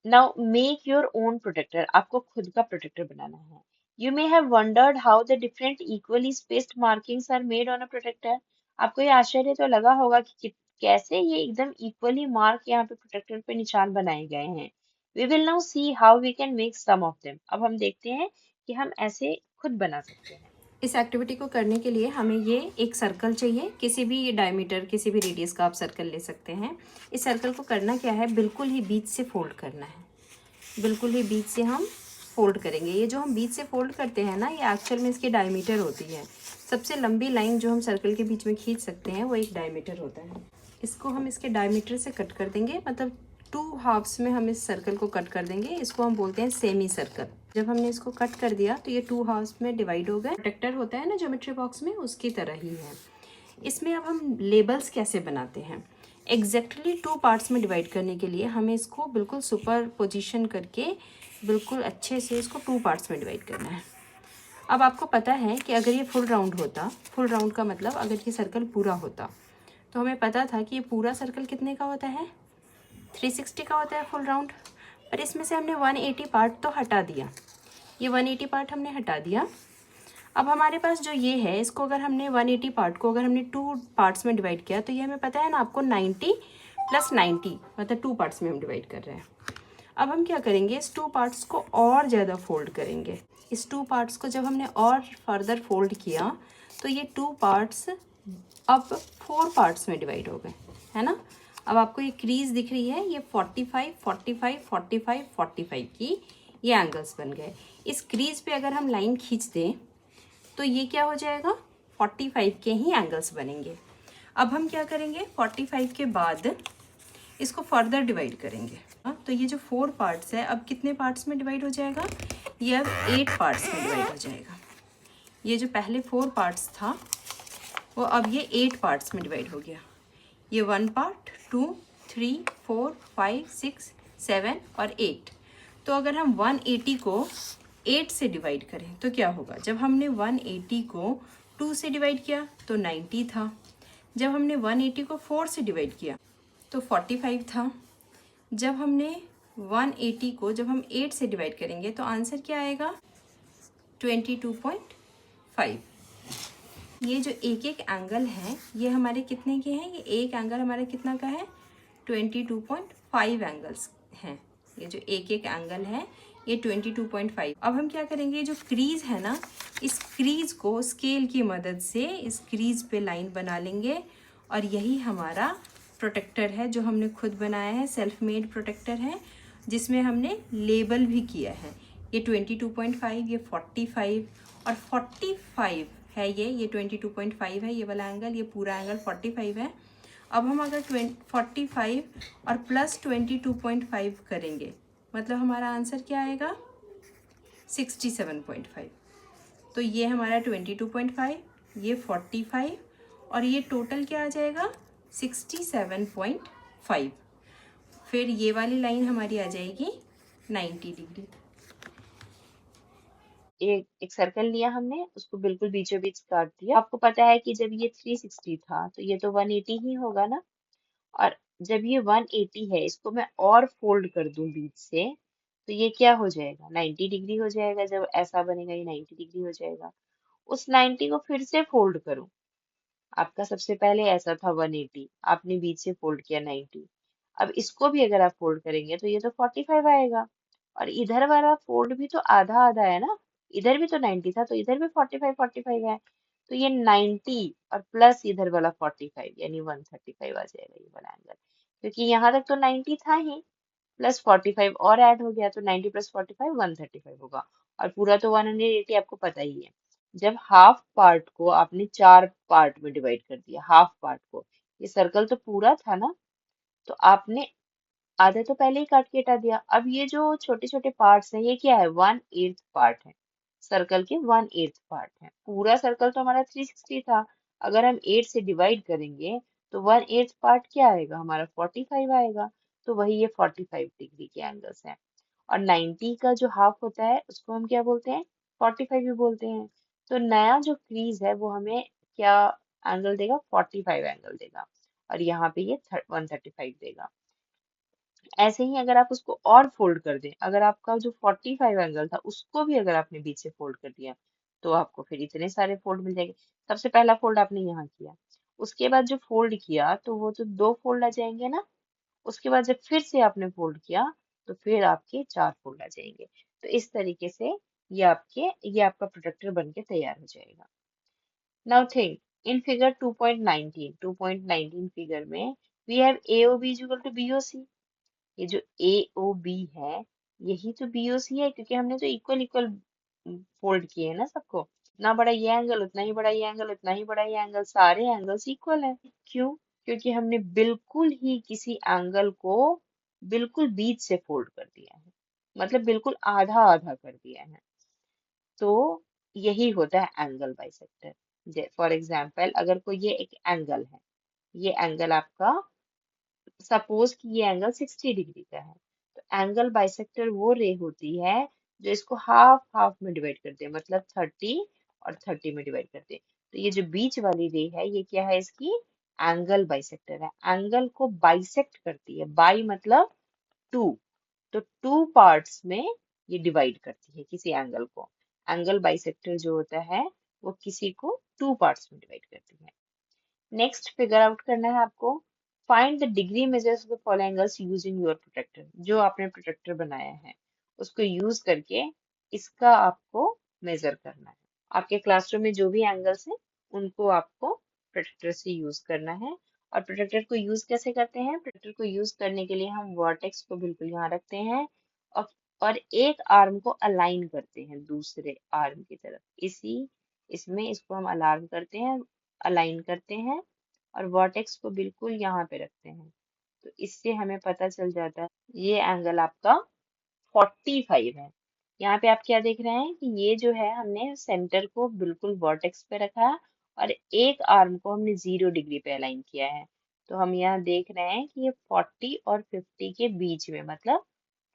Now make your own protractor, आपको खुद का प्रोटेक्टर बनाना है। You may have wondered how the different equally spaced markings are made on a protractor. आपको ये आश्चर्य तो लगा होगा कि कैसे ये एकदम इक्वली मार्क यहाँ पे प्रोटेक्टर पे निशान बनाए गए हैं। We will now see how we can make some of them. अब हम देखते हैं कि हम ऐसे खुद बना सकते हैं। इस एक्टिविटी को करने के लिए हमें ये एक सर्कल चाहिए, किसी भी डायमीटर, किसी भी रेडियस का आप सर्कल ले सकते हैं। इस सर्कल को करना क्या है, बिल्कुल ही बीच से फोल्ड करना है, बिल्कुल ही बीच से हम फोल्ड करेंगे। ये जो हम बीच से फोल्ड करते हैं ना, ये एक्चुअल में इसकी डायमीटर होती है। सबसे लंबी लाइन जो हम सर्कल के बीच में खींच सकते हैं वो एक डायमीटर होता है। इसको हम इसके डायमीटर से कट कर देंगे, मतलब 2 हाफ्स में हम इस सर्कल को कट कर देंगे। इसको हम बोलते हैं सेमी सर्कल। जब हमने इसको कट कर दिया तो ये 2 हाफ्स में डिवाइड हो गए। प्रोटेक्टर होता है ना ज्योमेट्री बॉक्स में, उसकी तरह ही है। इसमें अब हम लेबल्स कैसे बनाते हैं, एग्जैक्टली 2 पार्ट्स में डिवाइड करने के लिए हमें इसको बिल्कुल सुपर पोजिशन करके बिल्कुल अच्छे से इसको 2 पार्ट्स में डिवाइड करना है। अब आपको पता है कि अगर ये फुल राउंड होता, फुल राउंड का मतलब अगर ये सर्कल पूरा होता, तो हमें पता था कि ये पूरा सर्कल कितने का होता है, 360 का होता है फुल राउंड। पर इसमें से हमने 180 पार्ट तो हटा दिया, ये 180 पार्ट हमने हटा दिया। अब हमारे पास जो ये है, इसको अगर हमने 180 पार्ट को अगर हमने 2 पार्ट्स में डिवाइड किया, तो ये हमें पता है ना आपको 90 + 90, मतलब 2 पार्ट्स में हम डिवाइड कर रहे हैं। अब हम क्या करेंगे, इस 2 पार्ट्स को और ज़्यादा फोल्ड करेंगे। इस 2 पार्ट्स को जब हमने और फर्दर फोल्ड किया, तो ये 2 पार्ट्स अब 4 पार्ट्स में डिवाइड हो गए, है ना। अब आपको ये क्रीज दिख रही है, ये 45, 45, 45, 45 की ये एंगल्स बन गए। इस क्रीज पे अगर हम लाइन खींच दें तो ये क्या हो जाएगा, 45 के ही एंगल्स बनेंगे। अब हम क्या करेंगे, 45 के बाद इसको फर्दर डिवाइड करेंगे। तो ये जो 4 पार्ट्स है अब कितने पार्ट्स में डिवाइड हो जाएगा, ये अब 8 पार्ट्स में डिवाइड हो जाएगा। ये जो पहले 4 पार्ट्स था वो अब ये 8 पार्ट्स में डिवाइड हो गया। ये 1 पार्ट, 2, 3, 4, 5, 6, 7 और 8। तो अगर हम 180 को 8 से डिवाइड करें तो क्या होगा, जब हमने 180 को 2 से डिवाइड किया तो 90 था, जब हमने 180 को 4 से डिवाइड किया तो 45 था, जब हमने 180 को जब हम 8 से डिवाइड करेंगे तो आंसर क्या आएगा, 22.5। ये जो एक एक एंगल है ये हमारे कितने के हैं, ये एक एंगल हमारा कितना का है, 22.5 एंगल्स हैं। ये जो एक एक एंगल है ये 22.5। अब हम क्या करेंगे, जो क्रीज है ना, इस क्रीज को स्केल की मदद से इस क्रीज पे लाइन बना लेंगे और यही हमारा प्रोटेक्टर है जो हमने खुद बनाया है, सेल्फ मेड प्रोटेक्टर है जिसमें हमने लेबल भी किया है। ये 22.5, ये 45 और 45 है, ये 22.5 है ये वाला एंगल, ये पूरा एंगल 45 है। अब हम अगर 45 और प्लस 22.5 करेंगे मतलब हमारा आंसर क्या आएगा, 67.5। तो ये हमारा 22.5, ये 45 और ये टोटल क्या आ जाएगा, 67.5। फिर ये वाली लाइन हमारी आ जाएगी 90 डिग्री। एक सर्कल लिया हमने, उसको बिल्कुल बीचों बीच काट दिया। आपको पता है कि जब ये 360 था तो ये तो 180 ही होगा ना, और जब ये 180 है इसको मैं और फोल्ड कर दूं बीच से तो ये क्या हो जाएगा, 90 डिग्री हो जाएगा। जब ऐसा बनेगा ये 90 डिग्री हो जाएगा। उस 90 को फिर से फोल्ड करूं, आपका सबसे पहले ऐसा था 180, आपने बीच से फोल्ड किया 90। अब इसको भी अगर आप फोल्ड करेंगे तो ये तो 45 आएगा, और इधर वाला फोल्ड भी तो आधा आधा है ना, इधर भी तो 90 था तो इधर भी 45 45 है। तो ये 90 और प्लस इधर वाला 45 यानी 135 आ जाएगा ये वाला एंगल, क्योंकि यहाँ तक तो 90 था ही, प्लस 45 और ऐड हो गया तो 90 + 45 135 होगा। और पूरा तो 180 आपको पता ही है। जब हाफ पार्ट को आपने 4 पार्ट में डिवाइड कर दिया, हाफ पार्ट को, ये सर्कल तो पूरा था ना, तो आपने आधा तो पहले ही काट के हटा दिया। अब ये जो छोटे छोटे पार्ट्स हैं ये क्या है, 1/8 पार्ट है, सर्कल के 1/8 पार्ट है। पूरा सर्कल तो हमारा 360 था, अगर हम 8 से डिवाइड करेंगे तो 1/8 पार्ट क्या आएगा हमारा, 45 आएगा। तो वही ये 45 डिग्री के एंगल्स हैं। और 90 का जो हाफ होता है उसको हम क्या बोलते हैं, 45 भी बोलते हैं। तो नया जो क्रीज है वो हमें क्या एंगल देगा, 45 एंगल देगा, और यहाँ पे ये 135 देगा। ऐसे ही अगर आप उसको और फोल्ड कर दें, अगर आपका जो 45 एंगल था उसको भी अगर आपने बीच से फोल्ड कर दिया तो आपको फिर इतने सारे फोल्ड मिल जाएंगे। सबसे पहला फोल्ड आपने यहाँ किया, उसके बाद जो फोल्ड किया तो वो तो 2 फोल्ड आ जाएंगे ना, उसके बाद जब फिर से आपने फोल्ड किया तो फिर आपके 4 फोल्ड आ जाएंगे। तो इस तरीके से ये आपका प्रोटेक्टर बन के तैयार हो जाएगा। Now think in figure 2.19 figure में we have AOB is equal to BOC। ये जो AOB है यही तो BOC है, क्योंकि हमने तो इक्वल इक्वल फोल्ड किए हैं ना सबको। इतना बड़ा ये एंगल, उतना ही बड़ा ये एंगल, उतना ही बड़ा ये एंगल, सारे एंगल्स इक्वल है। क्यों? क्योंकि हमने बिल्कुल ही किसी एंगल को बिल्कुल बीच से फोल्ड कर दिया है, मतलब बिल्कुल आधा आधा कर दिया है। तो यही होता है एंगल बाइसेक्टर। फॉर एग्जाम्पल अगर कोई ये एक एंगल है, ये एंगल आपका, सपोज कि ये एंगल 60 डिग्री का है, तो एंगल बाइसेक्टर वो रे होती है जो इसको हाफ हाफ में डिवाइड करते हैं, मतलब 30 और 30 में डिवाइड करते हैं। तो ये जो बीच वाली रे है ये क्या है, इसकी एंगल बाइसेक्टर है, एंगल को बाइसेक्ट करती है। बाई मतलब टू, तो टू पार्ट्स में ये डिवाइड करती है किसी एंगल को। एंगल बाइसेक्टर जो होता है वो किसी को टू पार्ट्स में डिवाइड करती है। नेक्स्ट फिगर आउट करना है आपको। Find the degree measures of the following angles using your protractor. जो आपने प्रोटेक्टर बनाया है उसको यूज करके इसका आपको मेजर करना है। आपके क्लासरूम में जो भी एंगल्स हैं उनको आपको प्रोटेक्टर से यूज करना है। और प्रोटेक्टर को यूज कैसे करते हैं? प्रोटेक्टर को यूज करने के लिए हम वर्टेक्स को बिल्कुल यहाँ रखते हैं और और एक आर्म को अलाइन करते हैं दूसरे आर्म की तरफ। इसमें इसको हम अलार्म करते हैं, अलाइन करते हैं, और वर्टेक्स को बिल्कुल यहाँ पे रखते हैं। तो इससे हमें पता चल जाता है ये एंगल आपका 45 है। यहाँ पे आप क्या देख रहे हैं कि ये जो है हमने सेंटर को बिल्कुल वर्टेक्स पे रखा है और एक आर्म को हमने 0 डिग्री पे अलाइन किया है। तो हम यहाँ देख रहे हैं कि ये 40 और 50 के बीच में, मतलब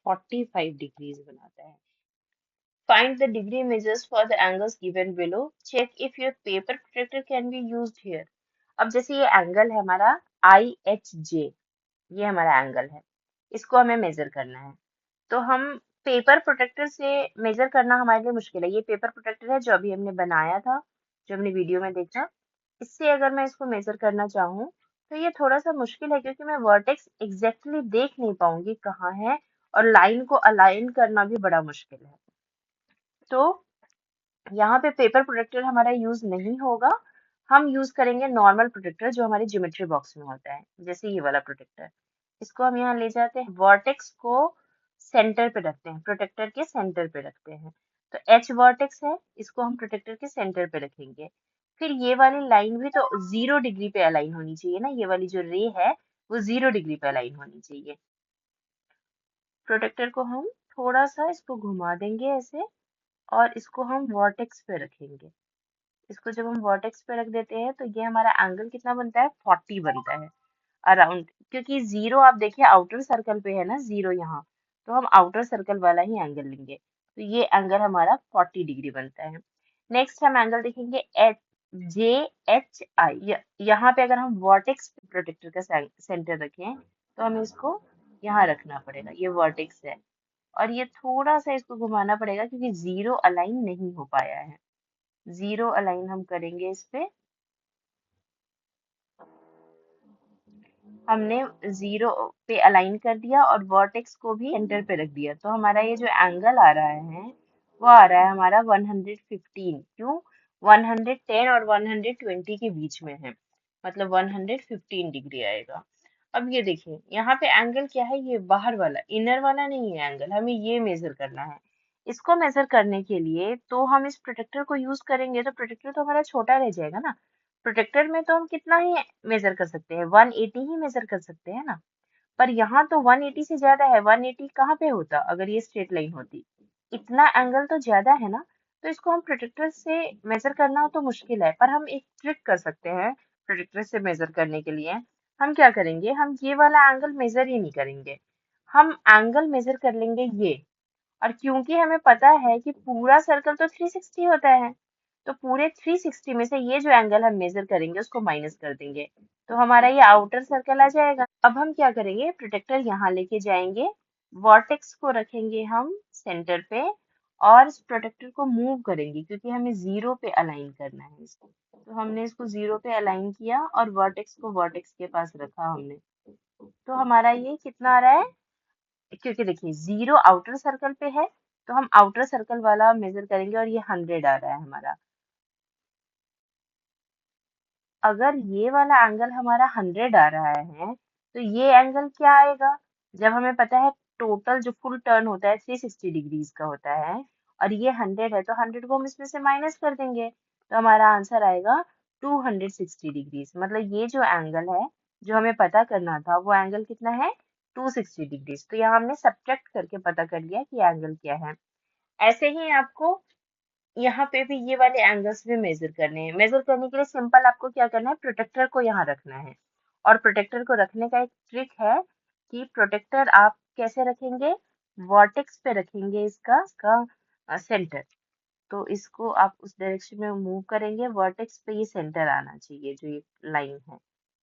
45 डिग्रीज बनाता है। Find the degree measures for the angles given below. Check if your paper protector can be used here. अब जैसे ये एंगल है हमारा IHJ, ये हमारा एंगल है, इसको हमें मेजर करना है। तो हम पेपर प्रोटेक्टर से मेजर करना हमारे लिए मुश्किल है। ये पेपर प्रोटेक्टर है जो अभी हमने बनाया था, जो हमने वीडियो में देखा। इससे अगर मैं इसको मेजर करना चाहूँ तो ये थोड़ा सा मुश्किल है, क्योंकि मैं वर्टेक्स एग्जैक्टली देख नहीं पाऊंगी कहाँ है, और लाइन को अलाइन करना भी बड़ा मुश्किल है। तो यहाँ पे पेपर प्रोटेक्टर हमारा यूज नहीं होगा। हम यूज करेंगे नॉर्मल प्रोटेक्टर जो हमारे ज्योमेट्री बॉक्स में होता है, जैसे ये वाला प्रोटेक्टर। इसको हम यहाँ ले जाते हैं, वर्टेक्स को सेंटर पे रखते हैं, प्रोटेक्टर के सेंटर पे रखते हैं। तो एच वर्टेक्स है, इसको हम प्रोटेक्टर के सेंटर पे रखेंगे। फिर ये वाली लाइन भी तो 0 डिग्री पे अलाइन होनी चाहिए ना, ये वाली जो रे है वो 0 डिग्री पे अलाइन होनी चाहिए। प्रोटेक्टर को हम थोड़ा सा इसको घुमा देंगे ऐसे, और इसको हम वर्टेक्स पे रखेंगे। इसको जब हम वर्टेक्स पे रख देते हैं तो ये हमारा एंगल कितना बनता है, 40 बनता है अराउंड। क्योंकि जीरो आप देखिए आउटर सर्कल पे है ना, जीरो यहाँ, तो हम आउटर सर्कल वाला ही एंगल लेंगे। तो ये एंगल हमारा 40 डिग्री बनता है। नेक्स्ट हम एंगल देखेंगे JHI। यहाँ पे अगर हम वर्टेक्स प्रोटेक्टर का सेंटर रखें तो हमें इसको यहाँ रखना पड़ेगा, ये वर्टेक्स है, और ये थोड़ा सा इसको घुमाना पड़ेगा क्योंकि जीरो अलाइन नहीं हो पाया है। जीरो अलाइन हम करेंगे इस पे, हमने जीरो पे अलाइन कर दिया और वर्टेक्स को भी सेंटर पे रख दिया। तो हमारा ये जो एंगल आ रहा है वो आ रहा है हमारा 115। क्यों? 110 और 120 के बीच में है, मतलब 115 डिग्री आएगा। अब ये देखिए यहाँ पे एंगल क्या है, ये बाहर वाला, इनर वाला नहीं है एंगल, हमें ये मेजर करना है। इसको मेजर करने के लिए तो हम इस प्रोटेक्टर को यूज करेंगे, तो प्रोटेक्टर तो हमारा छोटा रह जाएगा ना। प्रोटेक्टर में तो हम कितना ही मेजर कर सकते हैं, 180 ही मेजर कर सकते हैं ना। पर यहाँ तो 180 से ज्यादा है। 180 कहाँ पे होता अगर ये स्ट्रेट लाइन होती, इतना एंगल तो ज्यादा है ना। तो इसको हम प्रोटेक्टर से मेजर करना तो मुश्किल है, पर हम एक ट्रिक कर सकते हैं प्रोटेक्टर से मेजर करने के लिए। हम क्या करेंगे, हम ये वाला एंगल मेजर ही नहीं करेंगे, हम एंगल मेजर कर लेंगे ये। और क्योंकि हमें पता है कि पूरा सर्कल तो 360 होता है, तो पूरे 360 में से ये जो एंगल हम मेजर करेंगे उसको माइनस कर देंगे, तो हमारा ये आउटर सर्कल आ जाएगा। अब हम क्या करेंगे, प्रोटेक्टर यहाँ लेके जाएंगे, वर्टेक्स को रखेंगे हम सेंटर पे, और इस प्रोटेक्टर को मूव करेंगे क्योंकि हमें जीरो पे अलाइन करना है इसको। तो हमने इसको जीरो पे अलाइन किया और वर्टेक्स को वर्टेक्स के पास रखा हमने। तो हमारा ये कितना आ रहा है, क्योंकि देखिए जीरो आउटर सर्कल पे है तो हम आउटर सर्कल वाला मेजर करेंगे और ये 100 आ रहा है हमारा। अगर ये वाला एंगल हमारा 100 आ रहा है तो ये एंगल क्या आएगा? जब हमें पता है टोटल जो फुल टर्न होता है 360 डिग्रीज का होता है और ये 100 है, तो 100 को हम इसमें से माइनस कर देंगे, तो हमारा आंसर आएगा 260 डिग्रीज। मतलब ये जो एंगल है जो हमें पता करना था वो एंगल कितना है? 260 डिग्रीज। तो यहाँ हमने सब्ट्रैक्ट करके पता कर लिया कि एंगल क्या है। ऐसे ही आपको यहाँ पे भी ये वाले एंगल्स भी मेजर करने हैं। मेजर करने के लिए सिंपल आपको क्या करना है, प्रोटेक्टर को यहाँ रखना है। और प्रोटेक्टर को रखने का एक ट्रिक है कि प्रोटेक्टर आप कैसे रखेंगे, वर्टेक्स पे रखेंगे इसका सेंटर। तो इसको आप उस डायरेक्शन में मूव करेंगे, वर्टेक्स पे ये सेंटर आना चाहिए, जो ये लाइन है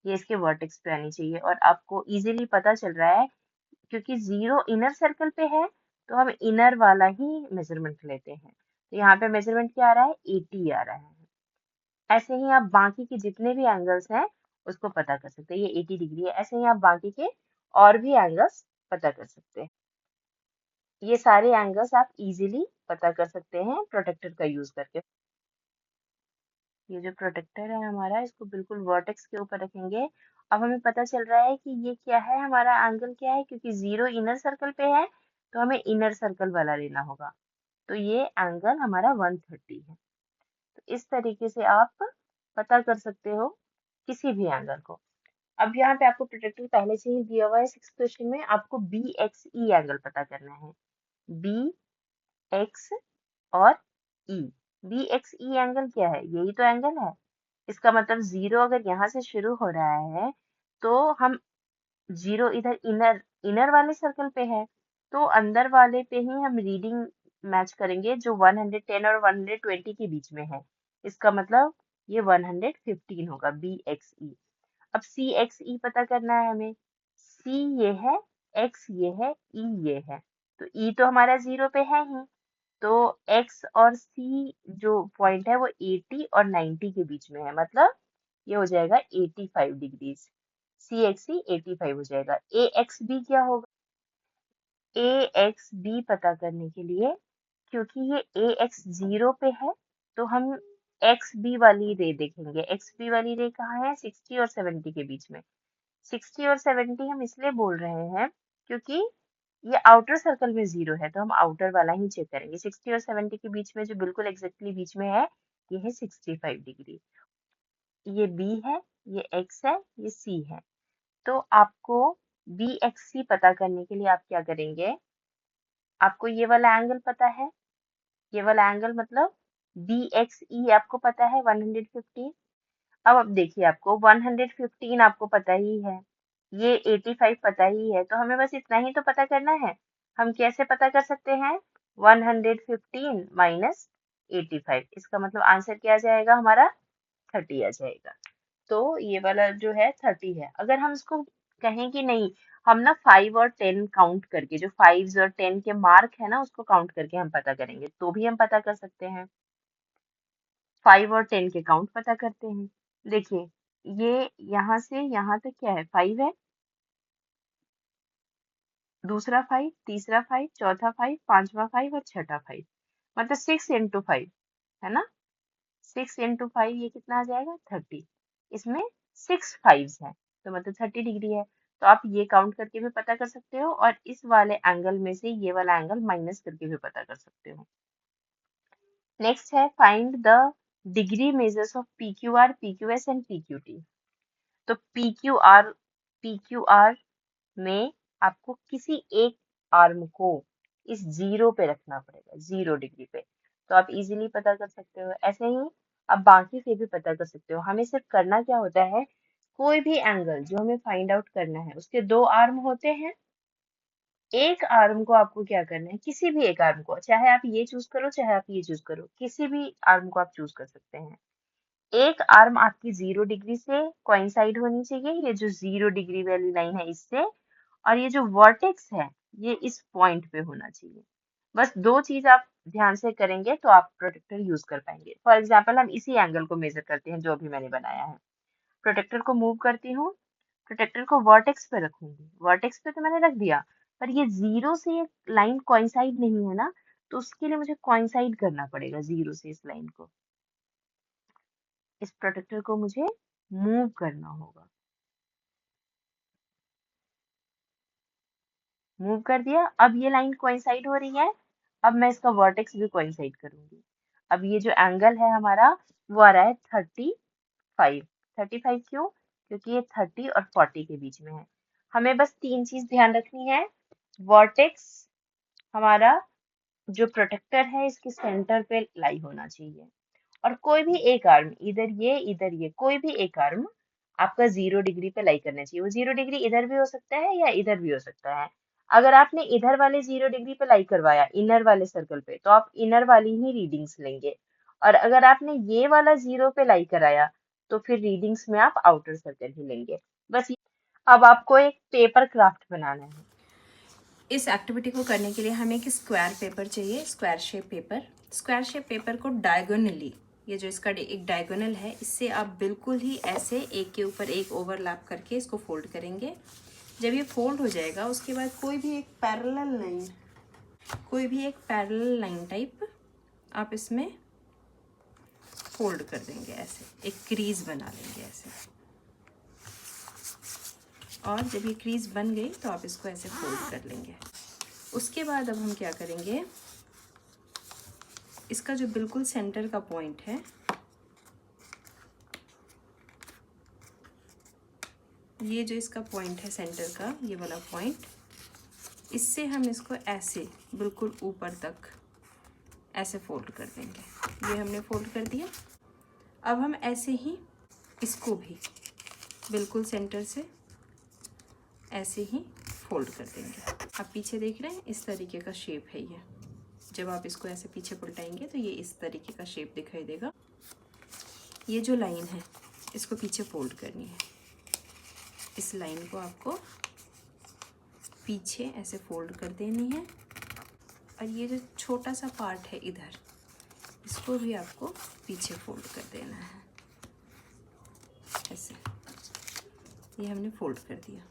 ये इसके वर्टेक्स पे आनी चाहिए। और आपको इजीली पता चल रहा है क्योंकि जीरो इनर सर्कल पे है तो हम इनर वाला ही मेजरमेंट लेते हैं। तो यहाँ पे मेजरमेंट क्या आ रहा है? 80 आ रहा है। ऐसे ही आप बाकी के जितने भी एंगल्स हैं उसको पता कर सकते हैं। ये 80 डिग्री है, ऐसे ही आप बाकी के और भी एंगल्स पता कर सकते हैं। ये सारे एंगल्स आप इजीली पता कर सकते हैं प्रोटेक्टर का यूज करके। ये जो प्रोटेक्टर है हमारा, इसको बिल्कुल वर्टेक्स के ऊपर रखेंगे। अब हमें पता चल रहा है कि ये क्या है, हमारा एंगल क्या है, क्योंकि जीरो इनर सर्कल पे है तो हमें इनर सर्कल वाला लेना होगा। तो ये एंगल हमारा 130 है। तो इस तरीके से आप पता कर सकते हो किसी भी एंगल को। अब यहाँ पे आपको प्रोटेक्टर पहले से ही दिया हुआ है। 6 क्वेश्चन में आपको बी एक्स ई एंगल पता करना है। बी एक्स और ई। बी एक्स ई एंगल क्या है? यही तो एंगल है। इसका मतलब जीरो अगर यहाँ से शुरू हो रहा है तो हम जीरो इधर इनर इनर वाले सर्कल पे है, तो अंदर वाले पे ही हम रीडिंग मैच करेंगे जो 110 और 120 के बीच में है। इसका मतलब ये 115 होगा बी एक्स ई। अब सी एक्स ई पता करना है हमें। सी ये है, एक्स ये है, ई ये है। तो ई तो हमारा जीरो पे है ही, तो एक्स और सी जो पॉइंट है वो 80 और 90 के बीच में है। मतलब ये हो जाएगा 85 डिग्रीज। सी एक्स सी 85 हो जाएगा। ए एक्स बी क्या होगा? ए एक्स बी पता करने के लिए, क्योंकि ये ए एक्स जीरो पे है तो हम एक्स बी वाली रे देखेंगे। एक्स बी वाली रे कहाँ है? 60 और 70 के बीच में। 60 और 70 हम इसलिए बोल रहे हैं क्योंकि ये आउटर सर्कल में जीरो है, तो हम आउटर वाला ही चेक करेंगे। 60 और 70 के बीच में जो बिल्कुल एग्जैक्टली बीच में है ये है 65 डिग्री। ये बी है, ये एक्स है, ये सी है। तो आपको बी एक्स सी पता करने के लिए आप क्या करेंगे, आपको ये वाला एंगल पता है। ये वाला एंगल मतलब बी एक्स ई आपको पता है 115। अब देखिए आपको 115 आपको पता ही है, ये 85 पता ही है, तो हमें बस इतना ही तो पता करना है। हम कैसे पता कर सकते हैं? 115 माइनस 85, इसका मतलब आंसर क्या आ जाएगा हमारा? 30 आ जाएगा। तो ये वाला जो है 30 है। अगर हम इसको कहें कि नहीं, हम ना 5 और 10 काउंट करके, जो 5 और 10 के मार्क है ना उसको काउंट करके हम पता करेंगे, तो भी हम पता कर सकते हैं। 5 और 10 के काउंट पता करते हैं। देखिए, ये यहाँ से यहाँ तक क्या है? 5 है, दूसरा 5, तीसरा 5, चौथा 5, पांचवा 5 और छठा 5। मतलब 6 इंटू 5 है ना। 6 इंटू 5 ये कितना आ जाएगा? 30। इसमें 6 फाइव्स हैं तो मतलब 30 डिग्री है। तो आप ये काउंट करके भी पता कर सकते हो और इस वाले एंगल में से ये वाला एंगल माइनस करके भी पता कर सकते हो। नेक्स्ट है find the degree measures of P Q R, P Q S and P Q T. तो पी क्यू आर में आपको किसी एक आर्म को इस जीरो पे रखना पड़ेगा, 0 डिग्री पे, तो आप इजीली पता कर सकते हो। ऐसे ही आप बाकी से भी पता कर सकते हो। हमें सिर्फ करना क्या होता है, कोई भी एंगल जो हमें फाइंड आउट करना है उसके दो आर्म होते हैं। एक आर्म को आपको क्या करना है, किसी भी एक आर्म को, चाहे आप ये चूज करो चाहे आप ये चूज करो, किसी भी आर्म को आप चूज कर सकते हैं। एक आर्म आपकी 0 डिग्री से कोइंसाइड होनी चाहिए, ये जो 0 डिग्री वाली लाइन है इससे, और ये जो वर्टेक्स है ये इस पॉइंट पे होना चाहिए। बस दो चीज आप ध्यान से करेंगे तो आप प्रोटेक्टर यूज कर पाएंगे। फॉर एग्जाम्पल हम इसी एंगल को मेजर करते हैं जो अभी मैंने बनाया है। प्रोटेक्टर को मूव करती हूँ, प्रोटेक्टर को वर्टेक्स पे रखूंगी, वर्टेक्स पे तो मैंने रख दिया, पर ये जीरो से ये लाइन कोइंसाइड नहीं है ना, तो उसके लिए मुझे कोइंसाइड करना पड़ेगा जीरो से इस लाइन को, इस प्रोटेक्टर को मुझे मूव करना होगा। मूव कर दिया, अब ये लाइन कोइंसाइड हो रही है, अब मैं इसका वर्टेक्स भी कोइंसाइड करूंगी। अब ये जो एंगल है हमारा वो आ रहा है 35। 35 क्यों? क्योंकि ये 30 और 40 के बीच में है। हमें बस तीन चीज ध्यान रखनी है, वर्टेक्स हमारा जो प्रोटेक्टर है इसके सेंटर पे लाई होना चाहिए, और कोई भी एक आर्म, इधर ये कोई भी एक आर्म आपका 0 डिग्री पे लाई करना चाहिए। वो 0 डिग्री इधर भी हो सकता है या इधर भी हो सकता है। अगर आपने इधर वाले 0 डिग्री पे लाई करवाया इनर वाले सर्कल पे, तो आप इनर वाली ही रीडिंग्स लेंगे, और अगर आपने ये वाला 0 पे लाई कराया तो फिर रीडिंग्स में आप आउटर सर्कल ही लेंगे। बस अब आपको एक पेपर क्राफ्ट बनाना है। इस एक्टिविटी को करने के लिए हमें एक स्क्वायर पेपर चाहिए, square shape paper. Square shape paper को डायगोनली, ये जो इसका एक डायगोनल है, इससे आप बिल्कुल ही ऐसे एक के ऊपर एक ओवरलैप करके इसको फोल्ड करेंगे। जब ये फोल्ड हो जाएगा उसके बाद कोई भी एक पैरेलल लाइन टाइप आप इसमें फोल्ड कर देंगे, ऐसे एक क्रीज बना लेंगे ऐसे। और जब ये क्रीज बन गई तो आप इसको ऐसे फोल्ड कर लेंगे। उसके बाद अब हम क्या करेंगे, इसका जो बिल्कुल सेंटर का पॉइंट है, ये जो इसका पॉइंट है सेंटर का, ये वाला पॉइंट, इससे हम इसको ऐसे बिल्कुल ऊपर तक ऐसे फोल्ड कर देंगे। ये हमने फोल्ड कर दिया। अब हम ऐसे ही इसको भी बिल्कुल सेंटर से ऐसे ही फोल्ड कर देंगे। आप पीछे देख रहे हैं, इस तरीके का शेप है ये। जब आप इसको ऐसे पीछे पलटाएंगे तो ये इस तरीके का शेप दिखाई देगा। ये जो लाइन है इसको पीछे फोल्ड करनी है। इस लाइन को आपको पीछे ऐसे फोल्ड कर देनी है, और ये जो छोटा सा पार्ट है इधर, इसको भी आपको पीछे फोल्ड कर देना है ऐसे। ये हमने फोल्ड कर दिया।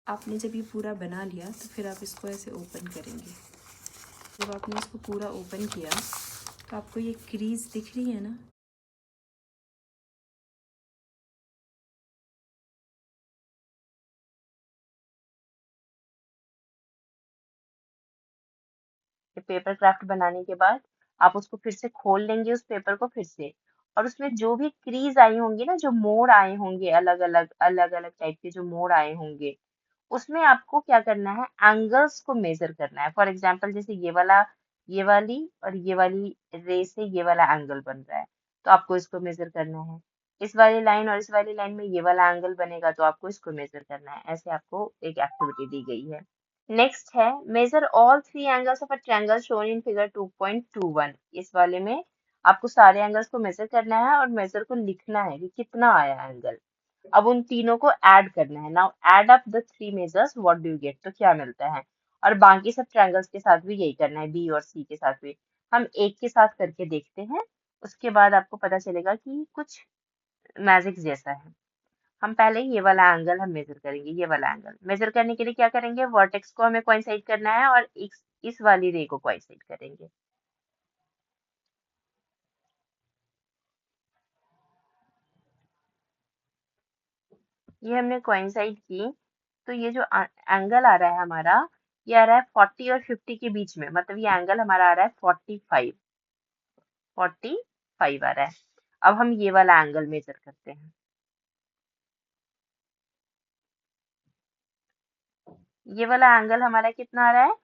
आपने जब ये पूरा बना लिया तो फिर आप इसको ऐसे ओपन करेंगे। जब आपने इसको पूरा ओपन किया तो आपको ये क्रीज दिख रही है ना, पेपर क्राफ्ट बनाने के बाद आप उसको फिर से खोल लेंगे, उस पेपर को फिर से, और उसमें जो भी क्रीज आई होंगी ना, जो मोड़ आए होंगे, अलग अलग टाइप के जो मोड़ आए होंगे, उसमें आपको क्या करना है, एंगल्स को मेजर करना है। फॉर एग्जांपल जैसे ये वाली और ये वाली रे से ये वाला एंगल बन रहा है, तो आपको इसको मेजर करना है। इस वाली लाइन और इस वाली लाइन में ये वाला एंगल बनेगा, तो आपको इसको मेजर करना है। ऐसे आपको एक एक्टिविटी दी गई है। नेक्स्ट है measure all three angles of a triangle shown in figure 2.21। इस वाले में आपको सारे एंगल्स को मेजर करना है और मेजर को लिखना है कि कितना आया एंगल। अब उन तीनों को ऐड करना है। Now add up the three measures, what do you get, तो क्या मिलता है। और बाकी सब ट्रायंगल्स के साथ भी यही करना है, बी और सी के साथ भी। हम एक के साथ करके देखते हैं, उसके बाद आपको पता चलेगा कि कुछ मैजिक जैसा है। हम पहले ये वाला एंगल हम मेजर करेंगे। ये वाला एंगल मेजर करने के लिए क्या करेंगे, वर्टेक्स को हमें कोइंसाइड करना है और इस वाली रे को कोइंसाइड करेंगे। ये हमने कोइंसाइड की, तो ये जो एंगल आ रहा है हमारा, ये आ रहा है 40 और 50 के बीच में, मतलब ये एंगल हमारा आ रहा है 45 आ रहा है। अब हम ये वाला एंगल मेजर करते हैं। ये वाला एंगल हमारा कितना आ रहा है,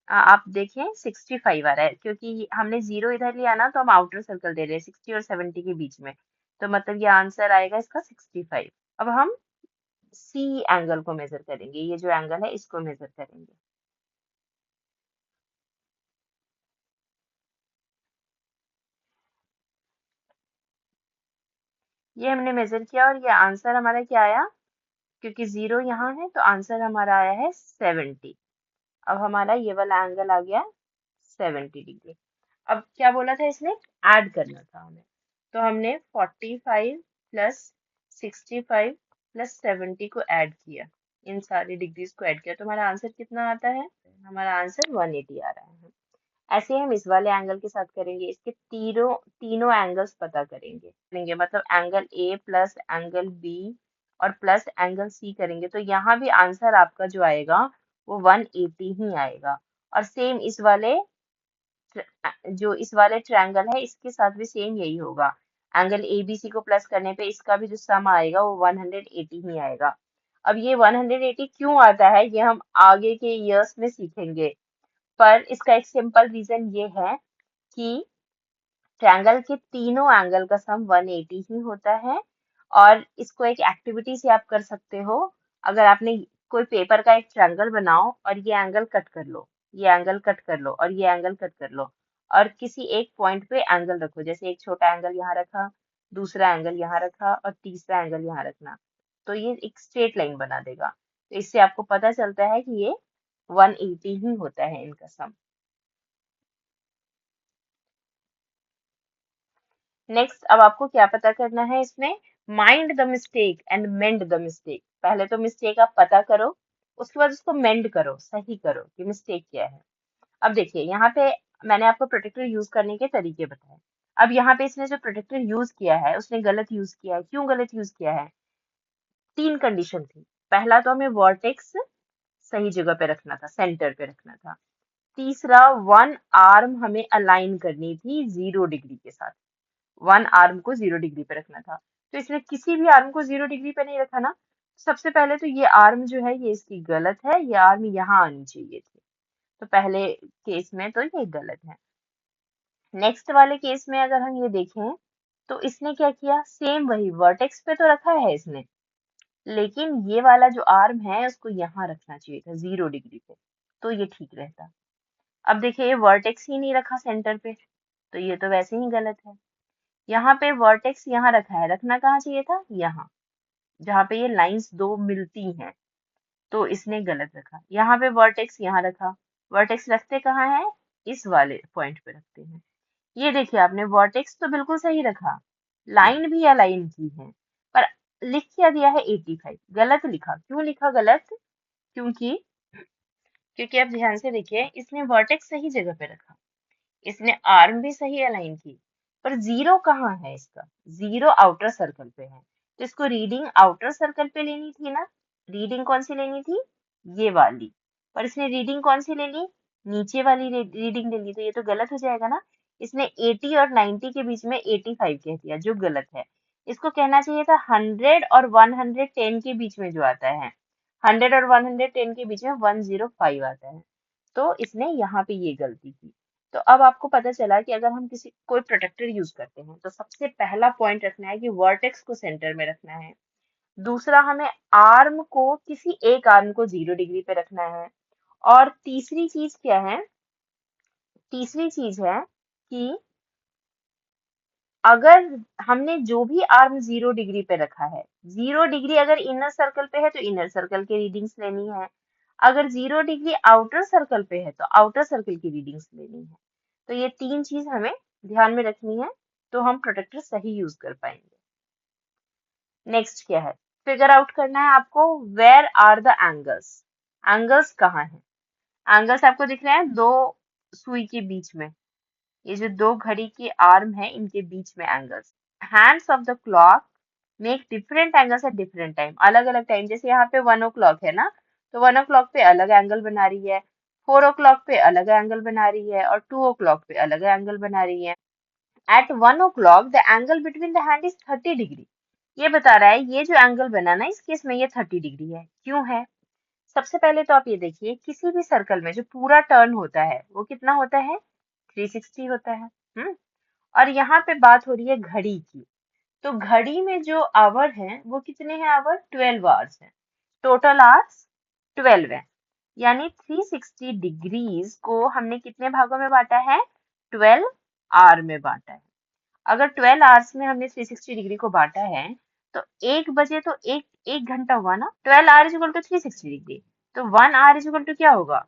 आप देखें 65 आ रहा है, क्योंकि हमने 0 इधर लिया ना, तो हम आउटर सर्कल दे रहे हैं 60 और 70 के बीच में, तो मतलब ये आंसर आएगा इसका 65। अब हम सी एंगल को मेजर करेंगे, ये जो एंगल है इसको मेजर करेंगे। ये हमने मेजर किया और ये आंसर हमारा क्या आया, क्योंकि 0 यहाँ है तो आंसर हमारा आया है 70। अब हमारा ये वाला एंगल आ गया 70 डिग्री। अब क्या बोला था इसने, ऐड करना था हमें, तो हमने 45 प्लस 65 प्लस 70 को ऐड किया। इन सारी डिग्रीज को ऐड किया तो हमारा आंसर कितना आता है? हमारा आंसर 180 आ रहा है। ऐसे हम इस वाले एंगल के साथ करेंगे, इसके तीनों तीनों एंगल्स पता करेंगे मतलब angle A plus angle B और प्लस एंगल सी करेंगे तो यहाँ भी आंसर आपका जो आएगा वो 180 ही आएगा। और सेम इस वाले जो इस वाले ट्रायंगल है इसके साथ भी सेम यही होगा। एंगल ए बी सी को प्लस करने पे इसका भी जो सम आएगा वो 180 ही आएगा। अब ये 180 क्यों आता है ये हम आगे के इयर्स में सीखेंगे, पर इसका एक सिंपल रीजन ये है कि ट्रायंगल के तीनों एंगल का सम 180 ही होता है। और इसको एक एक्टिविटी से आप कर सकते हो। अगर आपने कोई पेपर का एक ट्रायंगल बनाओ और ये एंगल कट कर लो, ये एंगल कट कर लो और ये एंगल कट कर लो और किसी एक पॉइंट पे एंगल रखो, जैसे एक छोटा एंगल यहाँ रखा, दूसरा एंगल यहाँ रखा और तीसरा एंगल यहाँ रखना, तो ये एक स्ट्रेट लाइन बना देगा। तो इससे आपको पता चलता है कि ये 180 ही होता है इनका सम। नेक्स्ट अब आपको क्या पता करना है इसमें? Mind the mistake and mend the mistake. पहले तो मिस्टेक आप पता करो, उसके बाद उसको मेंड करो, सही करो कि मिस्टेक क्या है। अब देखिए यहाँ पे मैंने आपको प्रोटेक्टर यूज करने के तरीके बताए। अब यहाँ पे इसने जो प्रोटेक्टर यूज किया है उसने गलत यूज किया है। क्यों गलत यूज किया है? तीन कंडीशन थी। पहला तो हमें वर्टेक्स सही जगह पे रखना था, सेंटर पे रखना था। तीसरा, वन आर्म हमें अलाइन करनी थी 0 डिग्री के साथ, वन आर्म को 0 डिग्री पे रखना था। तो इसने किसी भी आर्म को 0 डिग्री पे नहीं रखा ना। सबसे पहले तो ये आर्म जो है ये इसकी गलत है, ये आर्म यहाँ आनी चाहिए थी। तो पहले केस में तो ये गलत है। नेक्स्ट वाले केस में अगर हम ये देखें तो इसने क्या किया, सेम वही वर्टेक्स पे तो रखा है इसने, लेकिन ये वाला जो आर्म है उसको यहाँ रखना चाहिए था 0 डिग्री पे, तो ये ठीक रहता। अब देखिए ये वर्टेक्स ही नहीं रखा सेंटर पे, तो ये तो वैसे ही गलत है। यहाँ पे वर्टेक्स यहाँ रखा है, रखना कहाँ चाहिए था? यहाँ, जहाँ पे ये लाइंस दो मिलती हैं, तो इसने गलत रखा। यहाँ पे वर्टेक्स यहाँ रखा, वर्टेक्स रखते कहाँ है? इस वाले पॉइंट पे रखते हैं। ये देखिए आपने वर्टेक्स तो बिल्कुल सही रखा, लाइन भी अलाइन की है, पर लिख क्या दिया है 85, गलत लिखा। क्यों लिखा गलत? क्योंकि क्योंकि आप ध्यान से देखिए इसने वर्टेक्स सही जगह पे रखा, इसने आर्म भी सही अलाइन की, पर जीरो कहाँ है इसका? जीरो आउटर सर्कल पे है, तो इसको रीडिंग आउटर सर्कल पे लेनी थी ना। रीडिंग कौन सी लेनी थी? ये वाली। पर इसने रीडिंग कौन सी ले ली? नीचे वाली रीडिंग ले ली, तो ये तो गलत हो जाएगा ना। इसने 80 और 90 के बीच में 85 कह दिया, जो गलत है। इसको कहना चाहिए था 100 और 110 के बीच में जो आता है, 100 और 110 के बीच में 105 आता है। तो इसने यहाँ पे ये गलती की। तो अब आपको पता चला कि अगर हम किसी कोई प्रोटेक्टर यूज करते हैं तो सबसे पहला पॉइंट रखना है कि वर्टेक्स को सेंटर में रखना है। दूसरा, हमें आर्म को किसी एक आर्म को 0 डिग्री पे रखना है। और तीसरी चीज क्या है? तीसरी चीज है कि अगर हमने जो भी आर्म 0 डिग्री पे रखा है, 0 डिग्री अगर इनर सर्कल पे है तो इनर सर्कल की रीडिंग्स लेनी है, अगर 0 डिग्री आउटर सर्कल पे है तो आउटर सर्कल की रीडिंग्स लेनी है। तो ये तीन चीज हमें ध्यान में रखनी है, तो हम प्रोटेक्टर सही यूज कर पाएंगे। नेक्स्ट क्या है? फिगर आउट करना है आपको, where are the angles. Angles कहाँ है? एंगल्स आपको दिख रहे हैं दो सुई के बीच में, ये जो दो घड़ी के आर्म है इनके बीच में angles. Hands of the clock make different angles at different time, अलग अलग टाइम। जैसे यहाँ पे 1 o'clock है ना, तो 1 o'clock पे अलग एंगल बना रही है, 4 o'clock पे अलग एंगल बना रही है और 2 o'clock पे अलग एंगल बना रही है। At 1 o'clock the angle between the hand is 30 degree. ये बता रहा है ये जो एंगल बना ना इस केस में ये 30 डिग्री है। क्यों है? सबसे पहले तो आप ये देखिए किसी भी सर्कल में जो पूरा टर्न होता है वो कितना होता है? 360 होता है। और यहाँ पे बात हो रही है घड़ी की, तो घड़ी में जो आवर है वो कितने हैं? आवर 12 आवर्स है, टोटल आवर्स 12 है। यानी 360 डिग्रीज को हमने कितने भागों में बांटा है? 12 आवर में बांटा है। अगर 12 आवर्स में हमने 360 डिग्री को बांटा है तो 1 बजे तो एक घंटा हुआ ना। 12 hour is equal to 360 degree, तो 1 आवर इज इक्वल टू क्या होगा?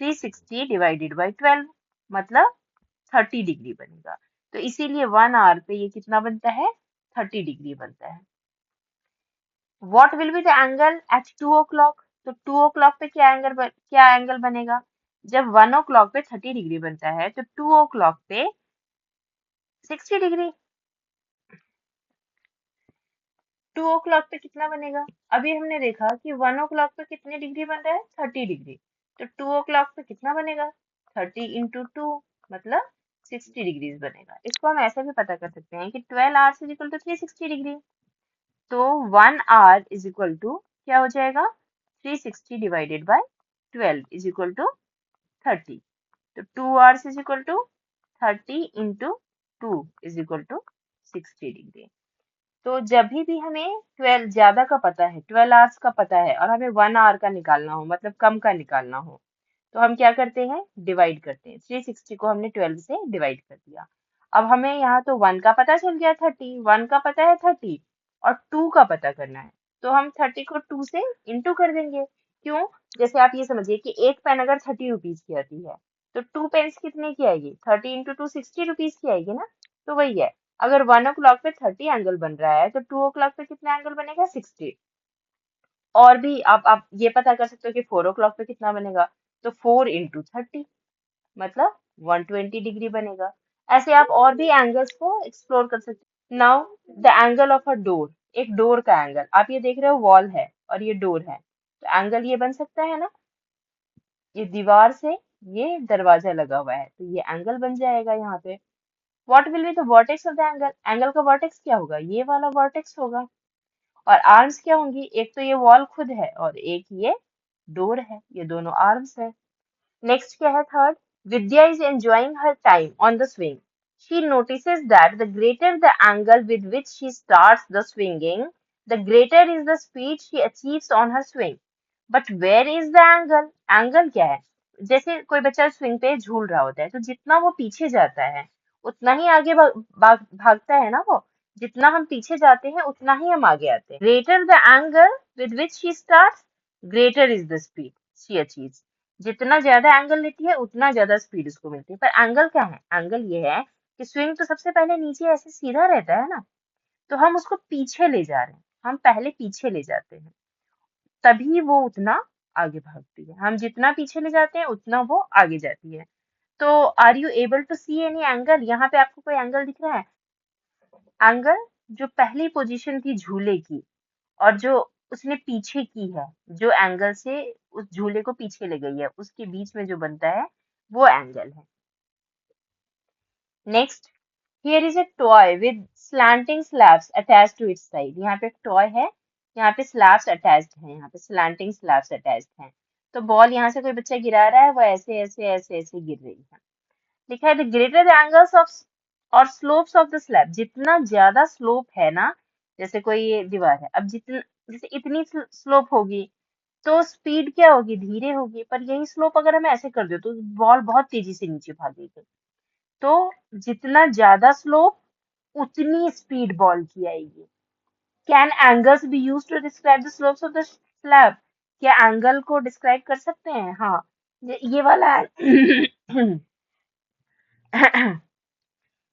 360 डिवाइडेड बाई 12, मतलब 30 डिग्री बनेगा। तो इसीलिए 1 आवर पे ये कितना बनता है? 30 डिग्री बनता है। What will be the angle at 2 o'clock? तो 2 o'clock पे क्या एंगल बनेगा? जब 1 o'clock पे 30 डिग्री बनता है तो 2 o'clock पे 60 डिग्री। 2 o'clock पे कितना बनेगा? अभी हमने देखा कि 1 o'clock पे कितने डिग्री बन रहा है? 30 डिग्री। तो 2 o'clock पे कितना बनेगा? 30 × 2 मतलब 60 डिग्रीज बनेगा। इसको हम ऐसे भी पता कर सकते हैं कि 12 hours is equal to 360 degree. तो 1 hour इज इक्वल टू क्या हो जाएगा? 360 divided by 12 is equal to 30। तो 2 hours is equal to 30 × 2 is equal to 60 degree. तो जब भी हमें 12 ज्यादा का पता है, 12 hours का पता है और हमें 1 hour का निकालना हो, मतलब कम का निकालना हो, तो हम क्या करते हैं? डिवाइड करते हैं। 360 को हमने 12 से डिवाइड कर दिया। अब हमें यहाँ तो 1 का पता चल गया, 30, 1 का पता है 30 और 2 का पता करना है। तो हम 30 को 2 से इंटू कर देंगे। क्यों? जैसे आप ये समझिए कि एक पेन अगर 30 रुपीज की आती है तो 2 पेन्स कितने की आएगी? 30 × 2 60 रुपीज की आएगी ना। तो वही है, अगर 1 o'clock पे 30 एंगल बन रहा है तो 2 o'clock पे कितना एंगल बनेगा? 60। और भी आप ये पता कर सकते हो कि 4 o'clock पे कितना बनेगा। तो 4 × 30 मतलब 120 डिग्री बनेगा। ऐसे आप और भी एंगल्स को एक्सप्लोर कर सकते हैं। Now the angle of a door, एक डोर का एंगल। आप ये देख रहे हो वॉल है और ये डोर है, तो एंगल ये बन सकता है ना। ये दीवार से ये दरवाजा लगा हुआ है तो ये एंगल बन जाएगा यहाँ पे। What will be the vertex of the angle? Angle का वर्टेक्स क्या होगा? ये वाला वर्टेक्स होगा। और आर्म्स क्या होंगी? एक तो ये वॉल खुद है और एक ये डोर है, ये दोनों आर्म्स है। नेक्स्ट क्या है? Third, Vidya is enjoying her time on the swing. She notices that the greater the angle with which she starts the swinging, the greater is the speed she achieves on her swing. But where is the angle? Angle क्या है? जैसे कोई बच्चा स्विंग पे झूल रहा होता है तो जितना वो पीछे जाता है उतना ही आगे भागता है ना वो। जितना हम पीछे जाते हैं उतना ही हम आगे आते हैं। Greater the angle with which she starts, greater is the speed she achieves. जितना ज्यादा एंगल लेती है उतना ज्यादा स्पीड उसको मिलती है। पर एंगल क्या है? एंगल ये है कि स्विंग तो सबसे पहले नीचे ऐसे सीधा रहता है ना, तो हम उसको पीछे ले जा रहे हैं, हम पहले पीछे ले जाते हैं, तभी वो उतना आगे भागती है। हम जितना पीछे ले जाते हैं उतना वो आगे जाती है। तो are you able to see any angle? यहाँ पे आपको कोई एंगल दिख रहा है? एंगल जो पहली पोजीशन थी झूले की और जो उसने पीछे की है, जो एंगल से उस झूले को पीछे ले गई है, उसके बीच में जो बनता है वो एंगल है। Next, here is a toy with slanting slabs attached to its side. यहाँ पे एक टॉय है, यहाँ पे स्लैब्स अटैच्ड हैं, यहाँ पे स्लैंटिंग स्लैब्स अटैच्ड हैं। तो बॉल यहाँ से कोई बच्चा गिरा रहा है, वो ऐसे ऐसे ऐसे ऐसे गिर रही है। लिखा है the greater the angles of और स्लोप्स ऑफ द स्लैब। जितना ज्यादा स्लोप है ना, जैसे कोई ये दीवार है, अब जितना जैसे इतनी स्लोप होगी तो स्पीड क्या होगी? धीरे होगी। पर यही स्लोप अगर हम ऐसे कर दे तो बॉल बहुत तेजी से नीचे भागेगी। तो जितना ज्यादा स्लोप उतनी स्पीड बॉल की आएगी। Can angles be use to describe the slopes of the slab? क्या एंगल को डिस्क्राइब कर सकते हैं? हाँ, ये वाला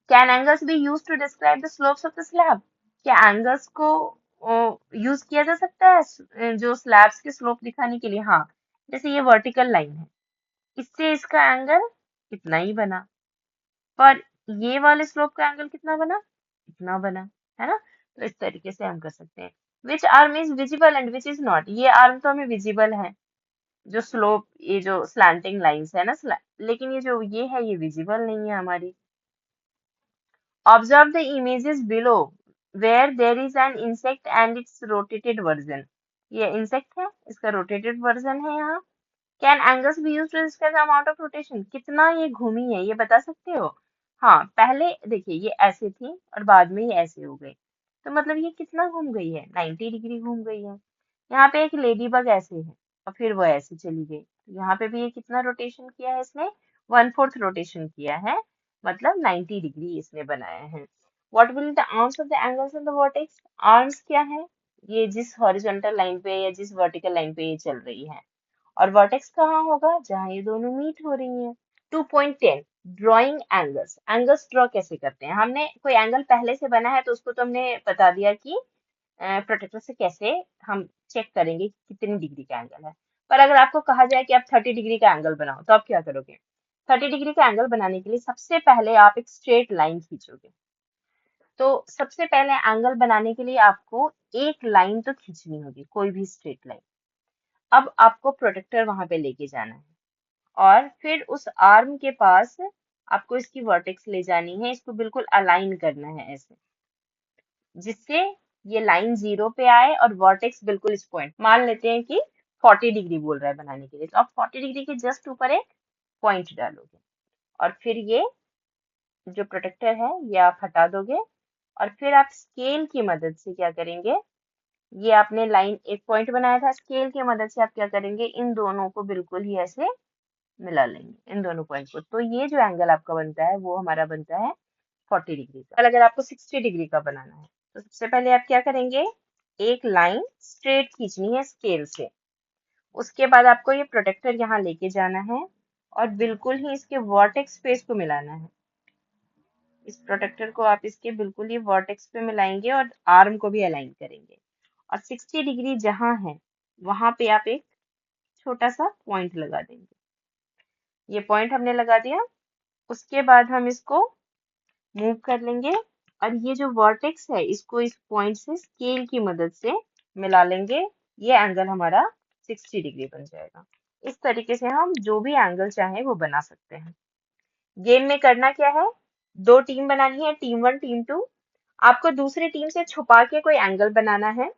can angles be use to describe the slopes of the slab? क्या एंगल्स को यूज किया जा सकता है जो स्लैब्स के स्लोप दिखाने के लिए? हाँ, जैसे ये वर्टिकल लाइन है, इससे इसका एंगल इतना ही बना, पर ये वाले स्लोप का एंगल कितना बना? इतना बना, है ना। तो इस तरीके से हम कर सकते हैं। Which arm is visible and which is not? ये आर्म तो हमें विजिबल है, जो स्लोप, ये जो स्लैंटिंग लाइंस है ना, लेकिन ये जो ये है ये विजिबल नहीं है हमारी। Observe the images below where there is an insect and its rotated version. ये इंसेक्ट है, इसका रोटेटेड वर्जन है यहाँ। Can angles be used to describe the amount of rotation? कितना ये घूमी है ये बता सकते हो? हाँ, पहले देखिए ये ऐसे थी और बाद में ये ऐसे हो गई, तो मतलब ये कितना घूम गई है? 90 डिग्री घूम गई है। यहाँ पे एक लेडी बग ऐसे है और फिर वो ऐसे चली गई, तो यहाँ पे भी ये कितना रोटेशन किया है इसने? 1/4 रोटेशन किया है, मतलब 90 डिग्री इसने बनाया है। What will the arms of the angles in the vertex? Arms क्या है? ये जिस हॉरिजॉन्टल लाइन पे या जिस वर्टिकल लाइन पे ये चल रही है। और वर्टेक्स कहाँ होगा? जहाँ ये दोनों मीट हो रही हैं। 2.10, ड्राइंग एंगल्स। एंगल्स ड्रॉ कैसे करते हैं? हमने कोई एंगल पहले से बना है तो उसको तो हमने बता दिया कि प्रोटेक्टर से कैसे हम चेक करेंगे कि कितनी डिग्री का एंगल है। पर अगर आपको कहा जाए कि आप 30 डिग्री का एंगल बनाओ तो आप क्या करोगे? 30 डिग्री का एंगल बनाने के लिए सबसे पहले आप एक स्ट्रेट लाइन खींचोगे। तो सबसे पहले एंगल बनाने के लिए आपको एक लाइन तो खींचनी होगी, कोई भी स्ट्रेट लाइन। अब आपको प्रोटेक्टर वहां पे लेके जाना है और फिर उस आर्म के पास आपको इसकी वर्टेक्स ले जानी है, इसको बिल्कुल अलाइन करना है ऐसे, जिससे ये लाइन 0 पे आए और वर्टेक्स बिल्कुल इस पॉइंट, मान लेते हैं कि 40 डिग्री बोल रहा है बनाने के लिए, तो आप 40 डिग्री के जस्ट ऊपर एक पॉइंट डालोगे और फिर ये जो प्रोटेक्टर है ये आप हटा दोगे और फिर आप स्केल की मदद से क्या करेंगे, ये आपने लाइन एक पॉइंट बनाया था, स्केल की मदद से आप क्या करेंगे, इन दोनों को बिल्कुल ही ऐसे मिला लेंगे, इन दोनों पॉइंट को। तो ये जो एंगल आपका बनता है वो हमारा बनता है 40 डिग्री का। अगर आपको 60 डिग्री का बनाना है तो सबसे पहले आप क्या करेंगे, एक लाइन स्ट्रेट खींचनी है स्केल से। उसके बाद आपको ये प्रोटेक्टर यहाँ लेके जाना है और बिल्कुल ही इसके वर्टेक्स पे इसको मिलाना है। इस प्रोटेक्टर को आप इसके बिल्कुल ही वर्टेक्स पे मिलाएंगे और आर्म को भी अलाइन करेंगे और 60 डिग्री जहां है वहां पे आप एक छोटा सा पॉइंट लगा देंगे। ये पॉइंट हमने लगा दिया। उसके बाद हम इसको मूव कर लेंगे और ये जो वर्टेक्स है इसको इस पॉइंट से स्केल की मदद से मिला लेंगे। ये एंगल हमारा 60 डिग्री बन जाएगा। इस तरीके से हम जो भी एंगल चाहें वो बना सकते हैं। गेम में करना क्या है, दो टीम बनानी है, टीम 1 टीम 2। आपको दूसरी टीम से छुपा के कोई एंगल बनाना है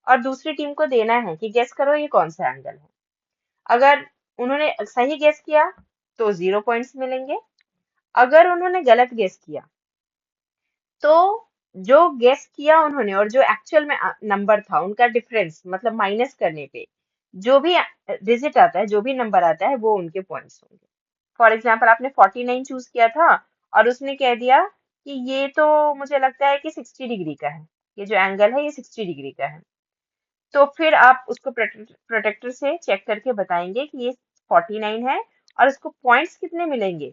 और दूसरी टीम को देना है कि गेस करो ये कौन सा एंगल है। अगर उन्होंने सही गेस किया तो 0 पॉइंट्स मिलेंगे। अगर उन्होंने गलत गेस किया तो जो गेस किया उन्होंने और जो एक्चुअल में नंबर था उनका डिफरेंस, मतलब माइनस करने पे जो भी डिजिट आता है, जो भी नंबर आता है वो उनके पॉइंट्स होंगे। फॉर एग्जाम्पल आपने 49 चूज किया था और उसने कह दिया कि ये तो मुझे लगता है कि 60 डिग्री का है, ये जो एंगल है ये 60 डिग्री का है। तो फिर आप उसको प्रोटेक्टर से चेक करके बताएंगे कि ये 49 है और उसको पॉइंट्स कितने मिलेंगे,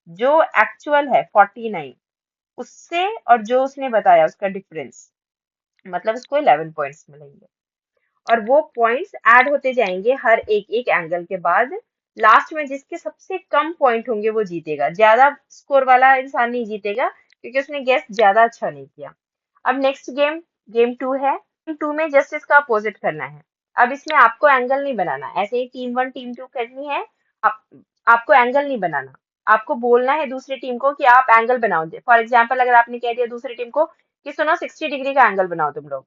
जो एक्चुअल है 49 उससे और जो उसने बताया उसका डिफरेंस, मतलब उसको 11 पॉइंट्स मिलेंगे। और वो पॉइंट्स ऐड होते जाएंगे हर एक एक एंगल के बाद। लास्ट में जिसके सबसे कम पॉइंट होंगे वो जीतेगा, ज्यादा स्कोर वाला इंसान नहीं जीतेगा क्योंकि उसने गेस ज्यादा अच्छा नहीं किया। अब नेक्स्ट गेम, गेम 2 है। गेम 2 में जस्ट इसका अपोजिट करना है। अब इसमें आपको एंगल नहीं बनाना, ऐसे ही टीम 1 टीम 2 करनी है। आप, आपको एंगल नहीं बनाना, आपको बोलना है दूसरी टीम को कि आप एंगल बनाओ। फॉर एग्जाम्पल अगर आपने कह दिया दूसरी टीम को कि सुनो 60 डिग्री का एंगल बनाओ तुम लोग,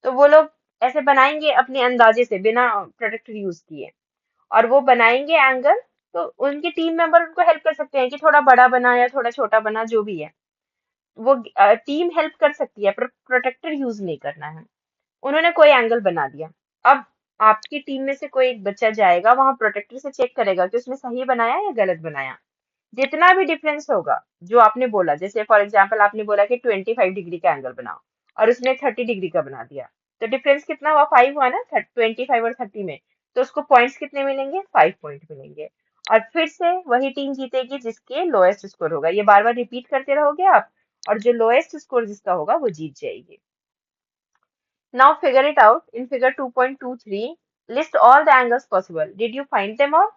तो वो लोग ऐसे बनाएंगे अपने अंदाजे से बिना प्रोटेक्टर यूज किए और वो बनाएंगे एंगल। तो उनके टीम मेंबर उनको हेल्प कर सकते हैं कि थोड़ा बड़ा बना या थोड़ा छोटा बना, जो भी है वो टीम हेल्प कर सकती है, पर प्रोटेक्टर यूज नहीं करना है। उन्होंने कोई एंगल बना दिया। अब आपकी टीम में से कोई एक बच्चा जाएगा वहां प्रोटेक्टर से चेक करेगा कि उसने सही बनाया या गलत बनाया। जितना भी डिफरेंस होगा जो आपने बोला, जैसे फॉर एग्जाम्पल आपने बोला कि 25 डिग्री का एंगल बनाओ और उसने 30 डिग्री का बना दिया, तो डिफरेंस कितना हुआ, 5 हुआ ना, 25 और 30 में। तो उसको पॉइंट्स कितने मिलेंगे, 5 पॉइंट मिलेंगे। और फिर से वही टीम जीतेगी जिसके लोएस्ट स्कोर होगा। ये बार बार रिपीट करते रहोगे आप और जो लोएस्ट स्कोर जिसका होगा वो जीत जाएगी। Now figure it out in figure 2.23. List all the angles possible. Did you find them all?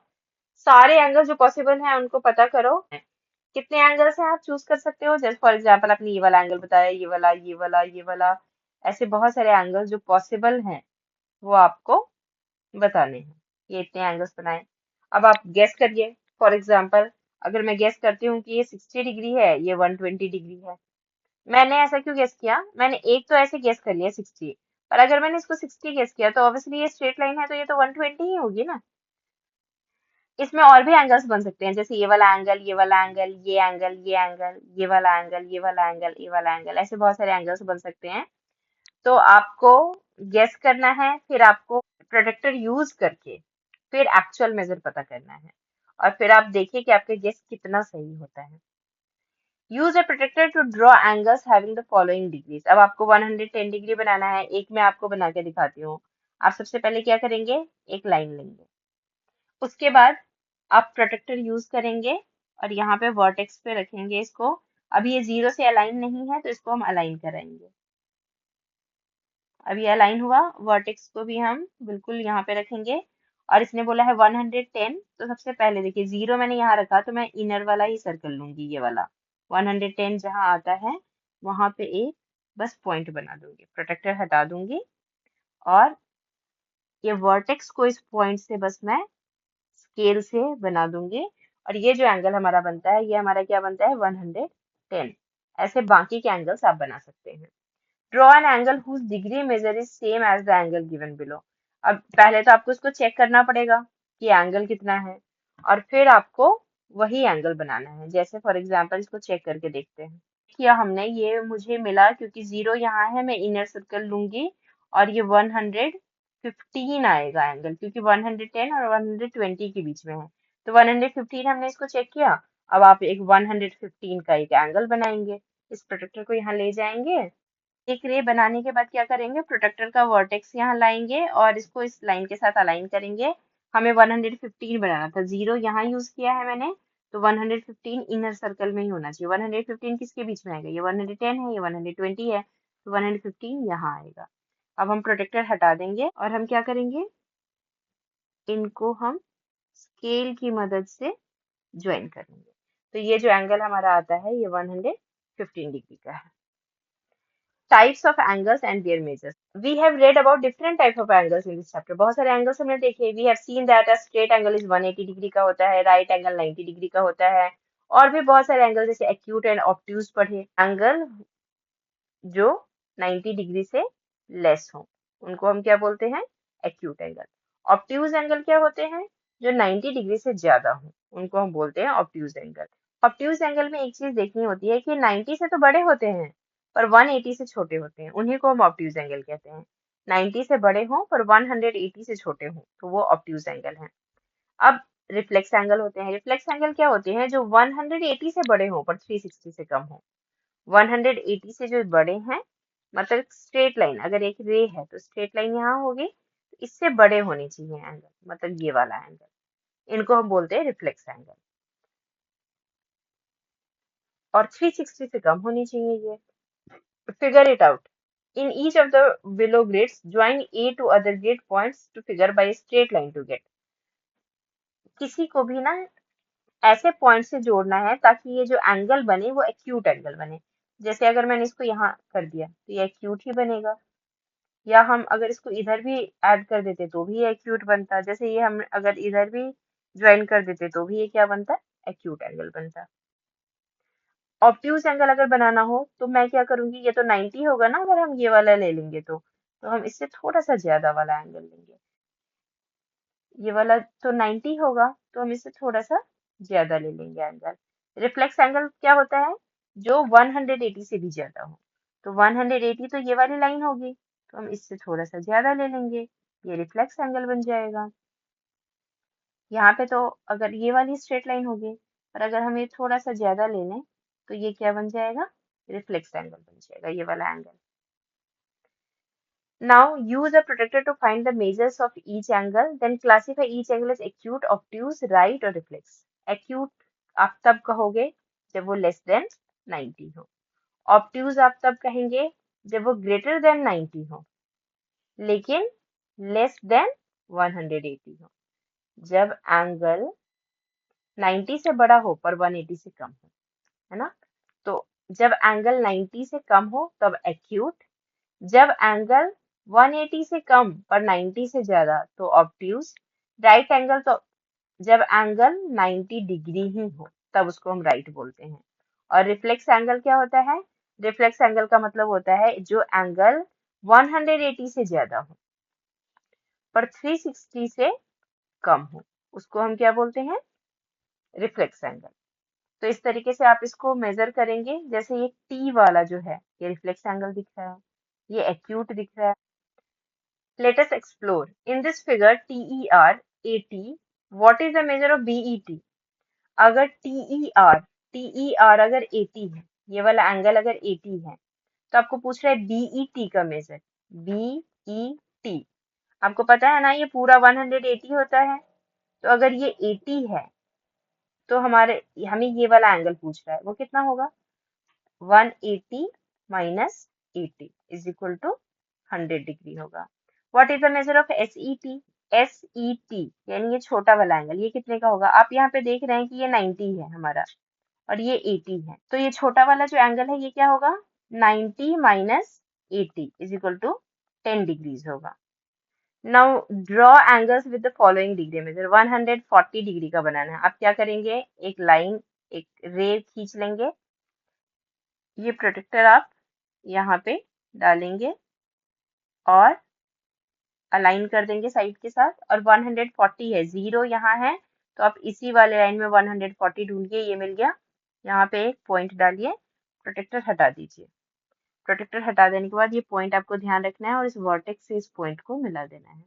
सारे एंगल जो पॉसिबल हैं उनको पता करो। कितने एंगल्स हैं आप चूज कर सकते हो, जैसे फॉर एग्जांपल आपने ये वाला एंगल बताया, ये वाला, ये वाला, ये वाला, ऐसे बहुत सारे एंगल्स जो पॉसिबल हैं वो आपको बताने हैं। ये इतने एंगल्स बनाए। अब आप गेस करिए। फॉर एग्जांपल अगर मैं गेस करती हूँ कि ये 60 डिग्री है, ये 120 डिग्री है। मैंने ऐसा क्यों गेस किया, मैंने एक तो ऐसे गेस कर लिया 60, पर अगर मैंने इसको 60 गेस किया तो ऑब्वियसली ये स्ट्रेट लाइन है तो ये तो 120 ही होगी ना। इसमें और भी एंगल्स बन सकते हैं, जैसे ये वाला एंगल, ये वाला एंगल, ये एंगल, ये एंगल, ये वाला एंगल, ये वाला एंगल, ये वाला एंगल, ऐसे बहुत सारे एंगल्स बन सकते हैं। तो आपको गेस करना है, फिर आपको प्रोटेक्टर यूज करके फिर एक्चुअल मेजर पता करना है और फिर आप देखिए कि आपका गेस कितना सही होता है। Use a protractor to draw angles having the following degrees. अब आपको 110 डिग्री बनाना है, एक मैं आपको बना के दिखाती हूँ। आप सबसे पहले क्या करेंगे, एक लाइन लेंगे। उसके बाद आप प्रोटेक्टर यूज करेंगे और यहाँ पे वर्टेक्स पे रखेंगे इसको। अब ये 0 से अलाइन नहीं है तो इसको हम अलाइन कराएंगे। अब ये अलाइन हुआ, वर्टेक्स को भी हम बिल्कुल यहाँ पे रखेंगे। और इसने बोला है 110, तो सबसे पहले देखिए 0 मैंने यहाँ रखा, तो मैं इनर वाला ही सर्कल लूंगी, ये वाला 110 जहाँ आता है वहां पे एक बस पॉइंट बना दूंगी, प्रोटेक्टर हटा दूंगी, और ये वर्टेक्स को इस पॉइंट से बस मैं स्केल से बना दूंगी। और ये जो एंगल हमारा बनता है, ये हमारा क्या बनता है, 110। ऐसे बाकी के एंगल्स आप बना सकते हैं। Draw an angle whose degree measure is same as the angle given below. अब पहले तो आपको इसको चेक करना पड़ेगा कि एंगल कितना है, और फिर आपको वही एंगल बनाना है। जैसे फॉर एग्जांपल इसको चेक करके देखते हैं। किया हमने, ये मुझे मिला, क्योंकि 0 यहाँ है, मैं इनर सर्कल लूंगी, और ये 115 आएगा एंगल, क्योंकि 110 और 120 के बीच में है, तो 115 हमने इसको चेक किया। अब आप एक 115 का एक एंगल बनाएंगे, इस प्रोटेक्टर को यहाँ ले जाएंगे। एक रे बनाने के बाद क्या करेंगे, प्रोटेक्टर का वर्टेक्स यहाँ लाएंगे और इसको इस लाइन के साथ अलाइन करेंगे। हमें 115 बनाना था, 0 यहाँ यूज किया है मैंने, तो 115 इनर सर्कल में ही होना चाहिए। 115 किसके बीच में आएगा, ये 110 है, ये 120 है, तो 115 यहाँ आएगा। अब हम प्रोटेक्टर हटा देंगे और हम क्या करेंगे, इनको हम स्केल की मदद से ज्वाइन करेंगे। तो ये जो एंगल हमारा आता है, ये 115 डिग्री का है। Types of angles and their measures. We have read about different type of angles in this chapter. बहुत सारे angles हमने देखे. We have seen that a straight angle is 180 degree का होता है, right angle 90 डिग्री का होता है, और भी बहुत सारे एंगल जैसे acute and obtuse पढ़े। एंगल जो 90 डिग्री से लेस हो, उनको हम क्या बोलते हैं, एक्यूट एंगल। ऑब्ट्यूज एंगल क्या होते हैं, जो 90 डिग्री से ज्यादा हो, उनको हम बोलते हैं ऑब्ट्यूज एंगल। ऑब्ट्यूज एंगल में एक चीज देखनी होती है कि 90 से तो बड़े होते हैं पर 180 से छोटे होते हैं, उन्हीं को हम ऑब्ट्यूज एंगल कहते हैं। 90 से बड़े हों पर 180 से छोटे हों, तो वो ऑब्ट्यूज एंगल है। अब रिफ्लेक्स एंगल होते हैं। रिफ्लेक्स एंगल क्या होते हैं, जो 180 से बड़े हों पर 360 से कम हो। 180 से जो बड़े हैं, मतलब स्ट्रेट लाइन, अगर एक रे है तो स्ट्रेट लाइन यहाँ होगी, तो इससे बड़े होने चाहिए एंगल, मतलब ये वाला एंगल, इनको हम बोलते हैं रिफ्लेक्स एंगल। और 360 से कम होनी चाहिए ये। Figure it out. In each of the below grids, join A to other grid points to figure by a straight line to get. किसी को भी ना ऐसे पॉइंट से जोड़ना है ताकि ये जो एंगल बने वो एक्यूट एंगल बने। जैसे अगर मैंने इसको यहाँ कर दिया तो ये एक्यूट ही बनेगा, या हम अगर इसको इधर भी ऐड कर देते तो भी ये एक्यूट बनता। जैसे ये हम अगर इधर भी ज्वाइन कर देते तो भी ये क्या बनता, एक्यूट एंगल बनता। ऑब्ट्यूज एंगल अगर बनाना हो तो मैं क्या करूंगी, ये तो 90 होगा ना अगर हम ये वाला ले लेंगे, तो हम इससे थोड़ा सा ज्यादा वाला एंगल लेंगे। ये वाला तो 90 होगा, तो हम इससे थोड़ा सा ज्यादा ले लेंगे एंगल। रिफ्लेक्स एंगल क्या होता है, जो 180 से भी ज्यादा हो, तो 180 तो ये वाली लाइन होगी, तो हम इससे थोड़ा सा ज्यादा ले लेंगे, ये रिफ्लेक्स एंगल बन जाएगा। यहाँ पे तो अगर ये वाली स्ट्रेट लाइन होगी, और अगर हम ये थोड़ा सा ज्यादा ले लें तो ये क्या बन जाएगा, रिफ्लेक्स एंगल बन जाएगा, ये वाला angle. Now use a protector to find the measures of each angle, then classify each angle as acute, obtuse, right or reflex. Acute आप तब कहोगे जब वो less than 90 हो। Obtuse आप तब कहेंगे जब वो greater than 90 हो, लेकिन less than 180 हो। जब एंगल 90 से बड़ा हो पर 180 से कम हो, है ना। तो जब एंगल 90 से कम हो तब एक्यूट, जब एंगल 180 से कम पर 90 से ज्यादा तो ऑब्ट्यूज। राइट एंगल तो जब एंगल 90 डिग्री ही हो तब उसको हम राइट बोलते हैं। और रिफ्लेक्स एंगल क्या होता है, रिफ्लेक्स एंगल का मतलब होता है जो एंगल 180 से ज्यादा हो पर 360 से कम हो, उसको हम क्या बोलते हैं, रिफ्लेक्स एंगल। तो इस तरीके से आप इसको मेजर करेंगे। जैसे ये टी वाला जो है, ये रिफ्लेक्स एंगल दिख रहा है, ये एक्यूट दिख रहा है। Let us explore. In this figure, TER, AT, what is the measure of BET? अगर TER अगर 80 है, ये वाला एंगल अगर 80 है, तो आपको पूछ रहा है BET का मेजर। BET आपको पता है ना, ये पूरा 180 होता है, तो अगर ये 80 है तो हमें ये वाला एंगल पूछ रहा है, वो कितना होगा, 180 minus 80 is equal to 100 degree होगा। What is the measure of SET? SET यानी ये छोटा वाला एंगल, ये कितने का होगा? आप यहाँ पे देख रहे हैं कि ये 90 है हमारा और ये 80 है, तो ये छोटा वाला जो एंगल है ये क्या होगा? 90 minus 80 is equal to 10 degrees होगा। Now draw angles with the following degree measure. 140 degree का बनाना है। आप क्या करेंगे, एक लाइन, एक रे खींच लेंगे, ये प्रोटेक्टर आप यहाँ पे डालेंगे और अलाइन कर देंगे साइड के साथ, और 140 है, जीरो यहाँ है, तो आप इसी वाले लाइन में 140 ढूंढिए, ये मिल गया। यहाँ पे एक पॉइंट डालिए, प्रोटेक्टर हटा दीजिए। प्रोटेक्टर हटा देने के बाद ये पॉइंट आपको ध्यान रखना है और इस वर्टेक्स से इस पॉइंट को मिला देना है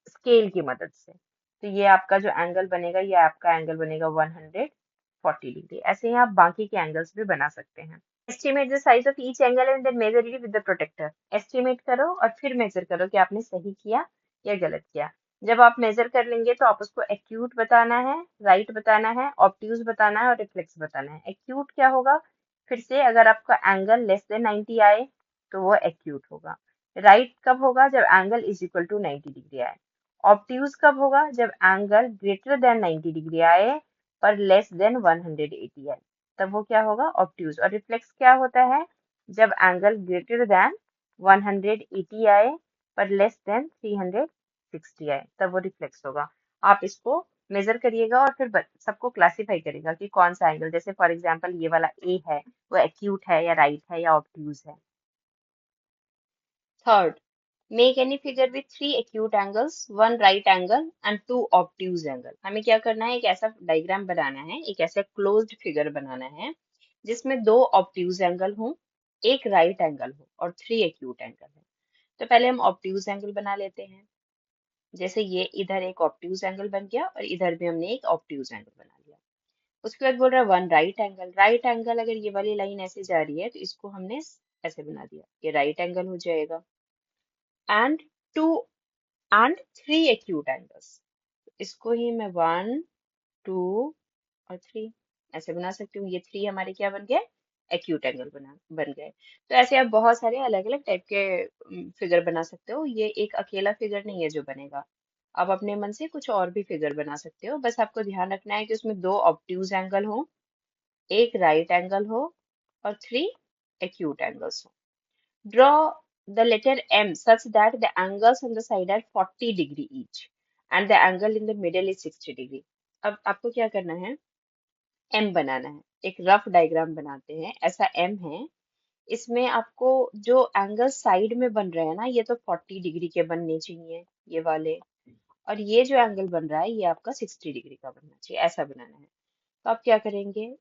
स्केल की मदद से। तो ये आपका जो एंगल बनेगा, ये आपका एंगल बनेगा 140 डिग्री। ऐसे ही आप बाकी के एंगल्स भी बना सकते हैं। Estimate the size of each angle and then measure it with the protractor. Estimate करो और फिर मेजर करो कि आपने सही किया या गलत किया। जब आप मेजर कर लेंगे तो आप उसको एक्यूट बताना है, राइट बताना है, ऑब्ट्यूज बताना है और रिफ्लेक्स बताना है। एक्यूट क्या होगा? फिर से अगर आपका एंगल लेस देन 90 आए तो वो एक्यूट होगा। राइट कब होगा? जब angle is equal to 90 degree आए। ऑब्ट्यूज कब होगा? जब एंगल ग्रेटर देन 90 डिग्री आए पर लेस देन 180 आए, तब वो क्या होगा? ऑब्ट्यूज। और रिफ्लेक्स क्या होता है? जब एंगल ग्रेटर देन 180 आए पर लेस देन 360 आए, तब वो रिफ्लेक्स होगा। आप इसको मेजर करिएगा और फिर सबको क्लासिफाई करेगा कि कौन सा एंगल, जैसे फॉर एग्जांपल ये वाला ए है, वो एक्यूट है या राइट है या ऑब्ट्यूज है। Third, make any figure with 3 acute angles, 1 right angle and 2 obtuse angle। हमें क्या करना है? एक ऐसा डायग्राम बनाना है, एक ऐसा क्लोज्ड फिगर बनाना है जिसमें 2 obtuse एंगल हो, एक राइट एंगल हो और 3 acute एंगल हो। तो पहले हम obtuse एंगल बना लेते हैं। जैसे ये इधर एक obtuse एंगल बन गया और इधर भी हमने एक obtuse एंगल बना लिया। उसके बाद बोल रहा है 1 राइट एंगल। राइट एंगल, अगर ये वाली लाइन ऐसे जा रही है तो इसको हमने ऐसे बना दिया, ये राइट एंगल हो जाएगा। एंड 2 एंड 3 acute angles, इसको ही मैं 1 2 और 3 ऐसे बना सकती हूँ। ये 3 हमारे क्या बन गए? एक्यूट एंगल बन गए। तो ऐसे आप बहुत सारे अलग अलग टाइप के फिगर बना सकते हो। ये एक अकेला फिगर नहीं है जो बनेगा, आप अपने मन से कुछ और भी फिगर बना सकते हो। बस आपको ध्यान रखना है कि उसमें 2 ऑब्ट्यूज एंगल हो, एक राइट एंगल हो और 3 एक्यूट एंगल्स हो। Draw the letter M such that the angles on the side are 40 degree each and the angle in the middle is 60 degree। अब आपको क्या करना है? M बनाना है। एक रफ डायग्राम बनाते हैं। ऐसा M है, इसमें आपको जो एंगल साइड में बन रहे हैं ना, ये तो 40 डिग्री के बनने चाहिए, ये वाले। और ये जो एंगल बन रहा है ये आपका 60 डिग्री का बनना चाहिए, ऐसा बनाना है। तो आप क्या करेंगे?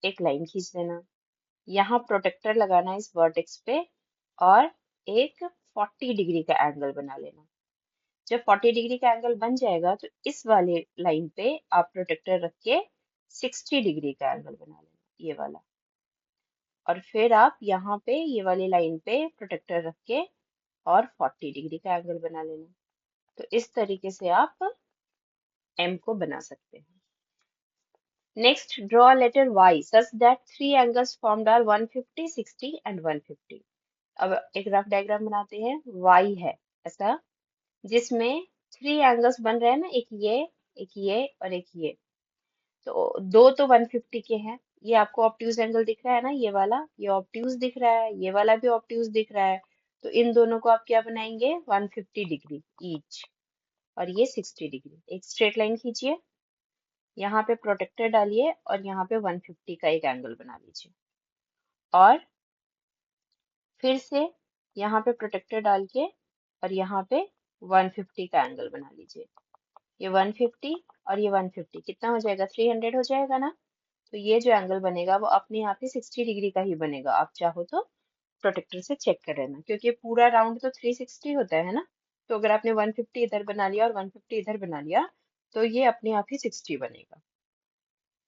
एक लाइन खींच लेना, यहाँ प्रोटेक्टर लगाना है इस वर्टेक्स पे और एक 40 डिग्री का एंगल बना लेना। जब 40 डिग्री का एंगल बन जाएगा तो इस वाले लाइन पे आप प्रोटेक्टर रख के 60 डिग्री का एंगल बना लेना, ये वाला। और फिर आप यहाँ पे ये वाली लाइन पे प्रोटेक्टर रख के और 40 डिग्री का एंगल बना लेना। तो इस तरीके से आप एम को बना सकते हैं। Next, draw letter y such that 3 angles formed are 150, 60 and 150। अब एक रफ डायग्राम बनाते हैं। y है ऐसा जिसमें 3 एंगल्स बन रहे हैं ना, एक ये और एक ये। तो दो तो 150 के हैं, ये आपको ऑब्ट्यूज एंगल दिख रहा है ना, ये वाला, ये ऑब्ट्यूज दिख रहा है, ये वाला भी ऑब्ट्यूज दिख रहा है। तो इन दोनों को आप क्या बनाएंगे? 150 डिग्री ईच। और ये 60 डिग्री। एक स्ट्रेट लाइन खींचिए, यहाँ पे प्रोटेक्टर डालिए और यहाँ पे 150 का एक एंगल बना लीजिए। और फिर से यहाँ पे प्रोटेक्टर डाल के और यहाँ पे 150 का एंगल बना लीजिए। ये 150 और ये 150 कितना हो जाएगा? 300 हो जाएगा ना। तो ये जो एंगल बनेगा वो अपने आप ही 60 डिग्री का ही बनेगा। आप चाहो तो प्रोटेक्टर से चेक कर लेना, क्योंकि पूरा राउंड तो 360 होता है ना। तो अगर आपने 150 इधर बना लिया और 150 इधर बना लिया तो ये अपने आप ही 60 बनेगा।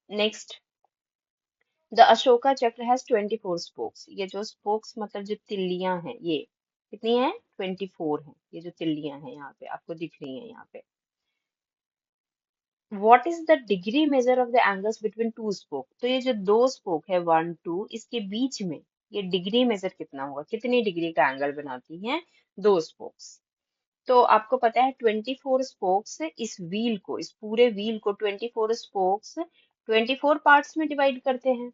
नेक्स्ट, द अशोका चक्र हैज 24 स्पोक्स। ये जो स्पोक्स मतलब जो तिल्लियां हैं, ये कितनी है? 24 है। ये जो तिल्लियां हैं यहाँ पे आपको दिख रही हैं यहाँ पे। What is the degree measure of the angles between two spoke? तो ये जो दो स्पोक है 1 2, इसके बीच में ये डिग्री मेजर कितना होगा, कितनी डिग्री का एंगल बनाती हैं दो स्पोक्स। तो आपको पता है 24 स्पोक्स इस व्हील को, इस पूरे व्हील को 24 स्पोक्स 24 पार्ट्स में डिवाइड करते हैं,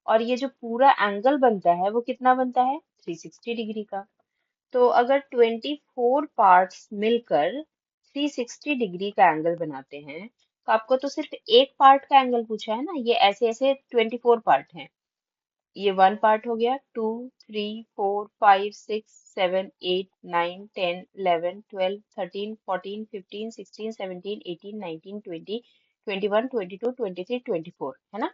और ये जो पूरा एंगल बनता है वो कितना बनता है, 360 डिग्री का। तो अगर 24 पार्ट्स मिलकर 360 डिग्री का एंगल बनाते हैं, तो आपको तो सिर्फ एक पार्ट का एंगल पूछा है ना, ये ऐसे ऐसे 24 पार्ट हैं। ये वन पार्ट हो गया, 2, 3, 4, 5, 6, 7, 8, 9, 10, 11, 12, 13, 14, 15, 16, 17, 18, 19, 20, 21, 22, 23, 24, है ना।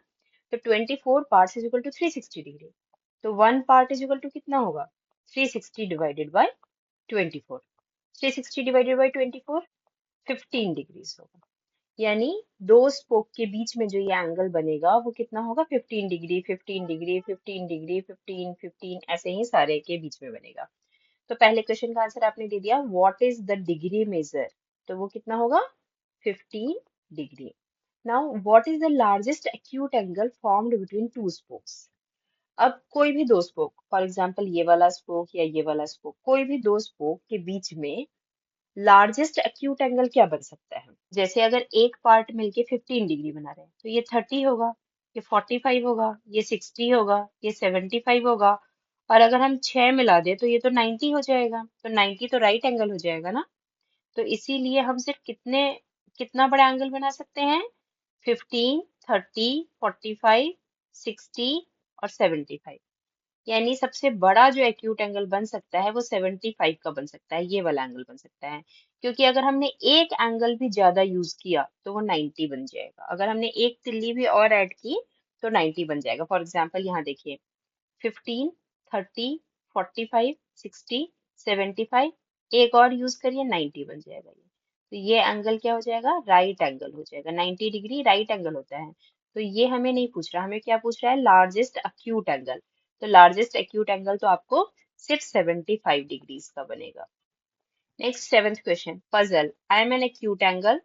तो 24 parts is equal to 360 degree. तो one part is equal to कितना होगा, 360 divided by 24। 360 divided by 24 15 degrees होगा। यानी दो स्पोक के बीच में जो ये एंगल बनेगा वो कितना होगा, 15 डिग्री, 15 डिग्री, 15 डिग्री, 15, 15, ऐसे ही सारे के बीच में बनेगा। तो पहले क्वेश्चन का आंसर आपने दे दिया, what is the degree measure, तो वो कितना होगा, 15 degree. Now what is the largest acute angle formed between two spokes. अब कोई भी दो स्पोक, फॉर एग्जांपल ये वाला स्पोक या ये वाला स्पोक, कोई भी दो स्पोक के बीच में लार्जेस्ट एक्यूट एंगल क्या बन सकता है। जैसे अगर एक पार्ट मिलके 15 डिग्री बना रहे हैं, तो ये 30 होगा, ये 45 होगा, ये 60 होगा, ये 75 होगा, और अगर हम 6 मिला दें तो ये तो 90 हो जाएगा। तो 90 तो राइट एंगल हो जाएगा ना। तो इसीलिए हम सिर्फ कितना बड़ा एंगल बना सकते हैं, 15, 30, 45, 60 और 75। यानी सबसे बड़ा जो एक्यूट एंगल बन सकता है वो 75 का बन सकता है, ये वाला एंगल बन सकता है। क्योंकि अगर हमने एक एंगल भी ज्यादा यूज किया तो वो 90 बन जाएगा, अगर हमने एक तिल्ली भी और ऐड की तो 90 बन जाएगा। फॉर एग्जाम्पल यहाँ देखिए, 15, 30, 45, 60, 75, एक और यूज करिए, 90 बन जाएगा ये। तो ये एंगल क्या हो जाएगा, राइट एंगल हो जाएगा। 90 डिग्री राइट एंगल होता है। तो ये हमें नहीं पूछ रहा, हमें क्या पूछ रहा है, लार्जेस्ट एक्यूट एंगल। तो लार्जेस्ट एक्यूट एंगल तो आपको सिर्फ 75 डिग्रीज का बनेगा। Next seventh question, puzzle, I am N acute angle.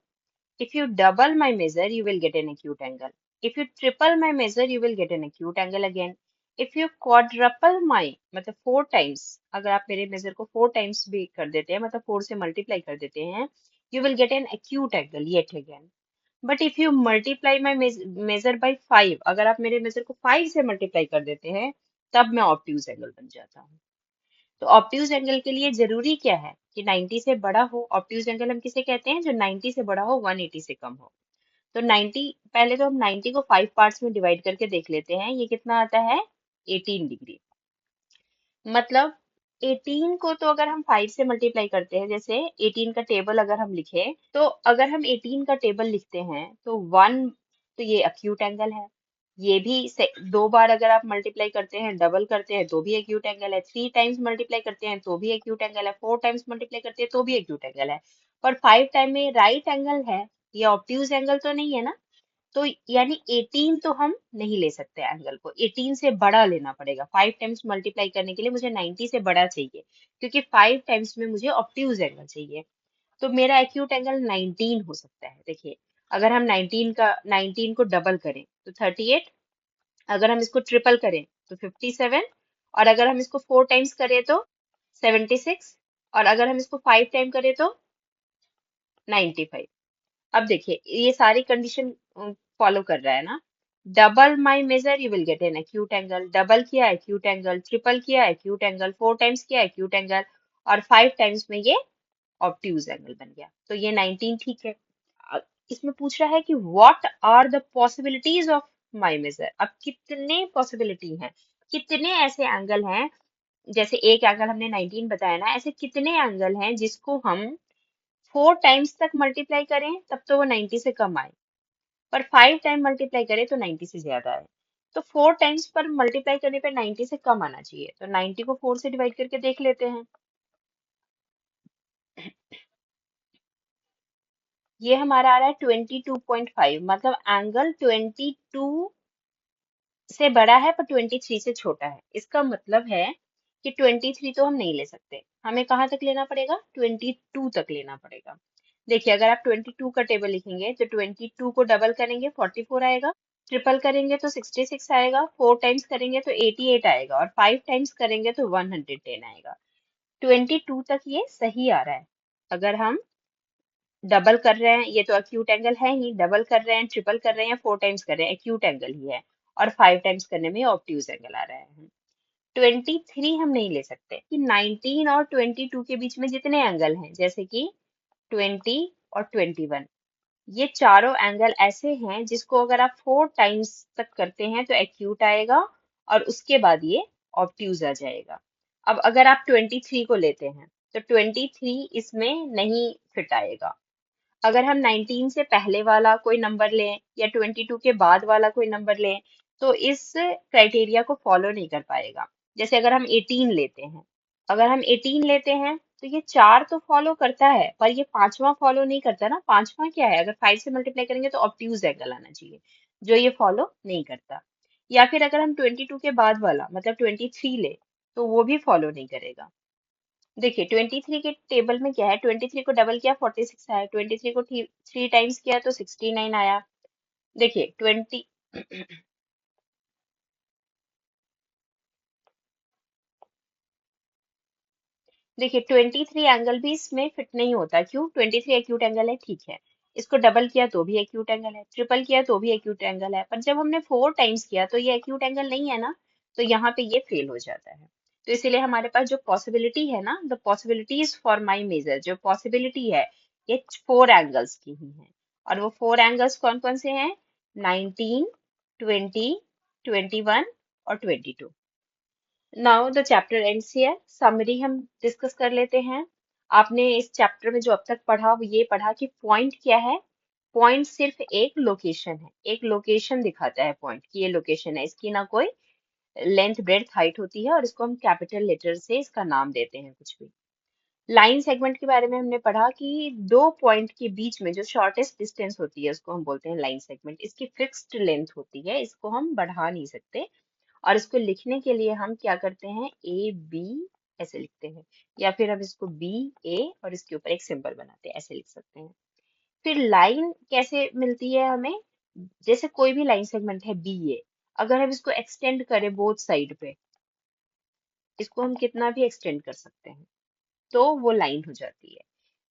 If you double my measure, you will get an acute angle. If you triple my measure, you will get an acute angle again. If you quadruple my, मतलब 4 times, अगर आप मेरे मेजर को 4 times भी कर देते हैं, मतलब 4 से मल्टीप्लाई कर देते हैं, you will get an acute angle yet again. But if you multiply my measure by 5, अगर आप मेरे मेजर को 5 से मल्टीप्लाई कर देते हैं, तब मैं ऑब्ट्यूज एंगल बन जाता हूँ। तो ऑब्ट्यूज एंगल के लिए जरूरी क्या है कि 90 से बड़ा हो। ऑब्ट्यूज एंगल हम किसे कहते हैं, जो 90 से बड़ा हो, 180 से कम हो। तो 90, पहले तो हम 90 को 5 पार्ट्स में डिवाइड करके देख लेते हैं, ये कितना आता है, 18 डिग्री। मतलब 18 को तो अगर हम 5 से मल्टीप्लाई करते हैं, जैसे 18 का टेबल अगर हम लिखे, तो अगर हम 18 का टेबल लिखते हैं तो 1, तो ये एक्यूट एंगल है। ये भी दो बार अगर आप मल्टीप्लाई करते हैं, डबल करते हैं, तो भी एक्यूट एंगल है। 3 टाइम्स मल्टीप्लाई करते हैं तो भी एक्यूट एंगल है। 4 टाइम्स मल्टीप्लाई करते हैं तो भी एक्यूट एंगल है। पर 5 टाइम में राइट एंगल है, ये ऑब्ट्यूज एंगल तो नहीं है ना। तो यानी 18 तो हम नहीं ले सकते एंगल को, 18 से बड़ा लेना पड़ेगा। 5 टाइम्स मल्टीप्लाई करने के लिए मुझे 90 से बड़ा चाहिए, क्योंकि 5 टाइम्स में मुझे ऑब्ट्यूज एंगल चाहिए। तो मेरा एक्यूट एंगल 19 हो सकता है। देखिए, अगर हम 19 को डबल करें तो 38, अगर हम इसको ट्रिपल करें तो 57, और अगर हम इसको 4 टाइम्स करें तो 76, और अगर हम इसको 5 टाइम करें तो 95। अब देखिए ये सारी कंडीशन फॉलो कर रहा है ना। Double my measure, you will get an acute angle. Double किया एक्यूट एंगल, ट्रिपल किया एक्यूट एंगल, 4 टाइम्स किया एक्यूट एंगल, और 5 टाइम्स में ये ऑब्ट्यूज एंगल बन गया। तो ये 19 ठीक है। अ, इसमें पूछ रहा है कि what are the possibilities of my measure. अब कितने पॉसिबिलिटी हैं, कितने ऐसे एंगल हैं, जैसे एक एंगल हमने 19 बताया ना, ऐसे कितने एंगल हैं जिसको हम 4 टाइम्स तक मल्टीप्लाई करें तब तो वो 90 से कम आए, पर 5 टाइम मल्टीप्लाई करें तो 90 से ज्यादा आए। तो 4 टाइम्स पर मल्टीप्लाई करने पे 90 से कम आना चाहिए, तो 90 को 4 से डिवाइड करके देख लेते हैं। ये हमारा आ रहा है 22.5, मतलब एंगल 22 से बड़ा है पर 23 से छोटा है। इसका मतलब है कि 23 तो हम नहीं ले सकते, हमें कहाँ तक लेना पड़ेगा, 22 तक लेना पड़ेगा। देखिए, अगर आप 22 का टेबल लिखेंगे तो 22 को डबल करेंगे 44 आएगा, ट्रिपल करेंगे तो 66 आएगा, 4 टाइम्स करेंगे तो 88 आएगा, और 5 टाइम्स करेंगे तो 110 आएगा। 22 तक ये सही आ रहा है। अगर हम डबल कर रहे हैं, ये तो एक्यूट एंगल है ही, डबल कर रहे हैं, ट्रिपल कर रहे हैं, 4 टाइम्स कर रहे हैं, एक्यूट एंगल ही है। और 5 टाइम्स करने में ऑब्ट्यूज एंगल आ रहा है। 23 हम नहीं ले सकते कि 19 और 22 के बीच में जितने एंगल हैं, जैसे कि 20 और 21, ये चारों एंगल ऐसे हैं जिसको अगर आप 4 टाइम्स तक करते हैं तो एक्यूट आएगा, और उसके बाद ये ऑब्ट्यूज आ जाएगा। अब अगर आप 23 को लेते हैं तो 23 इसमें नहीं फिट आएगा। अगर हम 19 से पहले वाला कोई नंबर लें या 22 के बाद वाला कोई नंबर लें, तो इस क्राइटेरिया को फॉलो नहीं कर पाएगा। जैसे अगर हम 18 लेते हैं, अगर हम 18 लेते हैं तो ये चार तो फॉलो करता है, पर ये पांचवा फॉलो नहीं करता ना। पांचवा क्या है, अगर 5 से मल्टीप्लाई करेंगे तो ऑब्ट्यूज एंगल आना चाहिए, जो ये फॉलो नहीं करता। या फिर अगर हम 22 के बाद वाला मतलब 23 ले, तो वो भी फॉलो नहीं करेगा। देखिए 23 के टेबल में क्या है, 23 को डबल किया 46 आया, 23 को 3 टाइम्स किया तो 69 आया। देखिए 20 देखिए 23 एंगल भी इसमें फिट नहीं होता। क्यों? 23 एक्यूट एंगल है, ठीक है। इसको डबल किया तो भी एक्यूट एंगल है, ट्रिपल किया तो भी एक्यूट एंगल है, पर जब हमने 4 टाइम्स किया तो ये एक्यूट एंगल नहीं है ना, तो यहाँ पे ये फेल हो जाता है। तो इसीलिए हमारे पास जो पॉसिबिलिटी है ना, the possibilities for my measure, जो पॉसिबिलिटी है ये 4 एंगल्स की ही है। और वो 4 एंगल्स कौन कौन से हैं? 19, 20, 21 और 22। Now the chapter ends here. Summary हम डिस्कस कर लेते हैं। आपने इस चैप्टर में जो अब तक पढ़ा वो ये पढ़ा कि पॉइंट क्या है। पॉइंट सिर्फ एक लोकेशन है, एक लोकेशन दिखाता है पॉइंट की, ये लोकेशन है, इसकी ना कोई लेंथ ब्रेड्थ हाइट होती है, और इसको हम कैपिटल लेटर से इसका नाम देते हैं कुछ भी। लाइन सेगमेंट के बारे में हमने पढ़ा कि दो पॉइंट के बीच में जो शॉर्टेस्ट डिस्टेंस होती है उसको हम बोलते हैं लाइन सेगमेंट। इसकी फिक्स्ड लेंथ होती है, इसको हम बढ़ा नहीं सकते। और इसको लिखने के लिए हम क्या करते हैं, ए बी ऐसे लिखते हैं, या फिर हम इसको बी ए और इसके ऊपर एक सिंबल बनाते हैं, ऐसे लिख सकते हैं। फिर लाइन कैसे मिलती है हमें? जैसे कोई भी लाइन सेगमेंट है बी ए, अगर हम इसको एक्सटेंड करें बोथ साइड पे, इसको हम कितना भी एक्सटेंड कर सकते हैं, तो वो लाइन हो जाती है।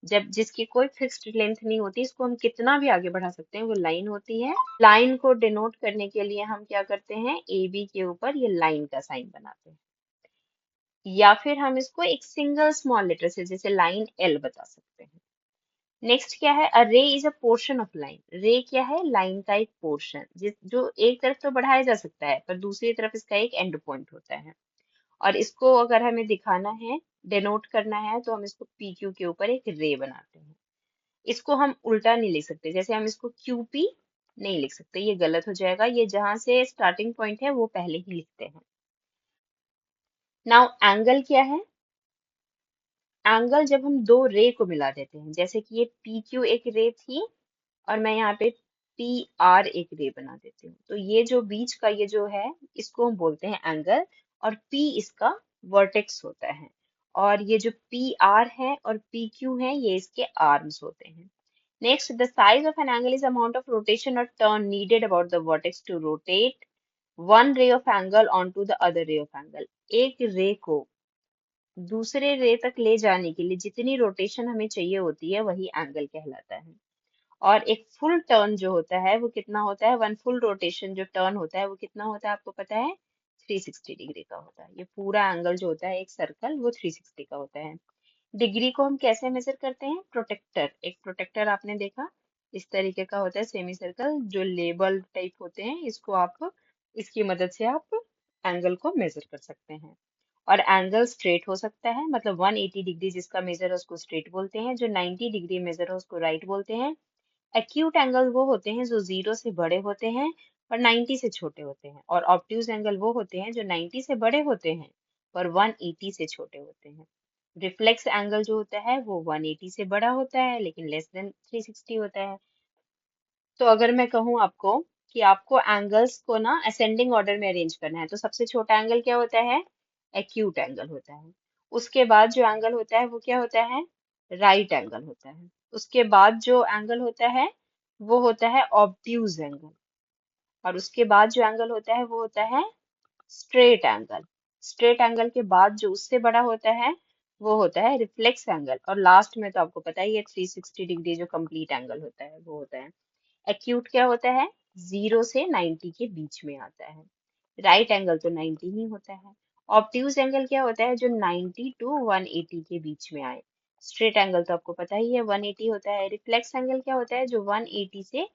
जब जिसकी कोई फिक्स्ड लेंथ नहीं होती, इसको हम कितना भी आगे बढ़ा सकते हैं, वो लाइन होती है। लाइन को डिनोट करने के लिए हम क्या करते हैं, ए बी के ऊपर ये लाइन का साइन बनाते हैं, या फिर हम इसको एक सिंगल स्मॉल लेटर से जैसे लाइन एल बता सकते हैं। नेक्स्ट क्या है, अ रे is a portion of line. रे क्या है? लाइन का एक पोर्शन, जिस जो एक तरफ तो बढ़ाया जा सकता है पर दूसरी तरफ इसका एक एंड पॉइंट होता है। और इसको अगर हमें दिखाना है, डिनोट करना है, तो हम इसको पी क्यू के ऊपर एक रे बनाते हैं। इसको हम उल्टा नहीं लिख सकते, जैसे हम इसको क्यू पी नहीं लिख सकते, ये गलत हो जाएगा। ये जहां से स्टार्टिंग पॉइंट है वो पहले ही लिखते हैं। नाउ एंगल क्या है? एंगल जब हम दो रे को मिला देते हैं, जैसे कि ये पी क्यू एक रे थी और मैं यहाँ पे पी आर एक रे बना देती हूँ, तो ये जो बीच का ये जो है, इसको हम बोलते हैं एंगल, और पी इसका वर्टेक्स होता है। और ये जो पी आर है और पी क्यू है, ये इसके आर्म्स होते हैं। Next, the size of an angle is amount of rotation or turn needed about the vertex to rotate one ray of angle onto the other ray of angle। एक रे को दूसरे रे तक ले जाने के लिए जितनी रोटेशन हमें चाहिए होती है, वही एंगल कहलाता है। और एक फुल टर्न जो होता है वो कितना होता है, वन फुल रोटेशन जो टर्न होता है वो कितना होता है, आपको पता है? 360 डिग्री का होता है। ये पूरा एंगल जो होता है एक सर्कल, वो 360 का होता है। डिग्री को हम कैसे मेजर करते हैं? प्रोटेक्टर, एक प्रोटेक्टर आपने देखा इस तरीके का होता है, सेमी सर्कल जो लेबल टाइप होते हैं, इसको आप इसकी मदद से आप एंगल को मेजर कर सकते हैं। और एंगल स्ट्रेट हो सकता है, मतलब 180 डिग्री जिसका मेजर है उसको स्ट्रेट बोलते हैं, जो 90 डिग्री मेजर है उसको राइट बोलते हैं। एक्यूट एंगल वो होते हैं जो 0 से बड़े होते हैं पर 90 से छोटे होते हैं, और ऑब्ट्यूज एंगल वो होते हैं जो 90 से बड़े होते हैं पर 180 से छोटे होते हैं। रिफ्लेक्स एंगल जो होता है वो 180 से बड़ा होता है लेकिन लेस देन 360 होता है। तो अगर मैं कहूँ आपको कि आपको एंगल्स को ना असेंडिंग ऑर्डर में अरेंज करना है, तो सबसे छोटा एंगल क्या होता है? एक्यूट एंगल होता है। उसके बाद जो एंगल होता है वो क्या होता है? राइट एंगल होता है। उसके बाद जो एंगल होता है वो होता है ऑब्ट्यूज एंगल। और उसके बाद जो एंगल होता है वो होता है स्ट्रेट एंगल। स्ट्रेट एंगल के बाद जो उससे बड़ा होता है वो होता है रिफ्लेक्स एंगल। और लास्ट में तो आपको पता ही है 360 डिग्री जो कंप्लीट एंगल होता है वो होता है एक्यूट। क्या होता है? 0 से 90 के बीच में आता है। राइट एंगल तो 90 ही होता है। ऑब्ट्यूज एंगल क्या होता है? जो 90 टू 180 के बीच में आए। स्ट्रेट एंगल तो आपको पता ही है 180 होता है। रिफ्लेक्स एंगल क्या होता है? जो 180 से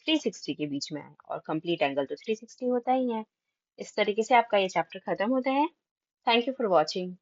360 के बीच में आए। और कंप्लीट एंगल तो 360 होता ही है। इस तरीके से आपका ये चैप्टर खत्म होता है। Thank you for watching.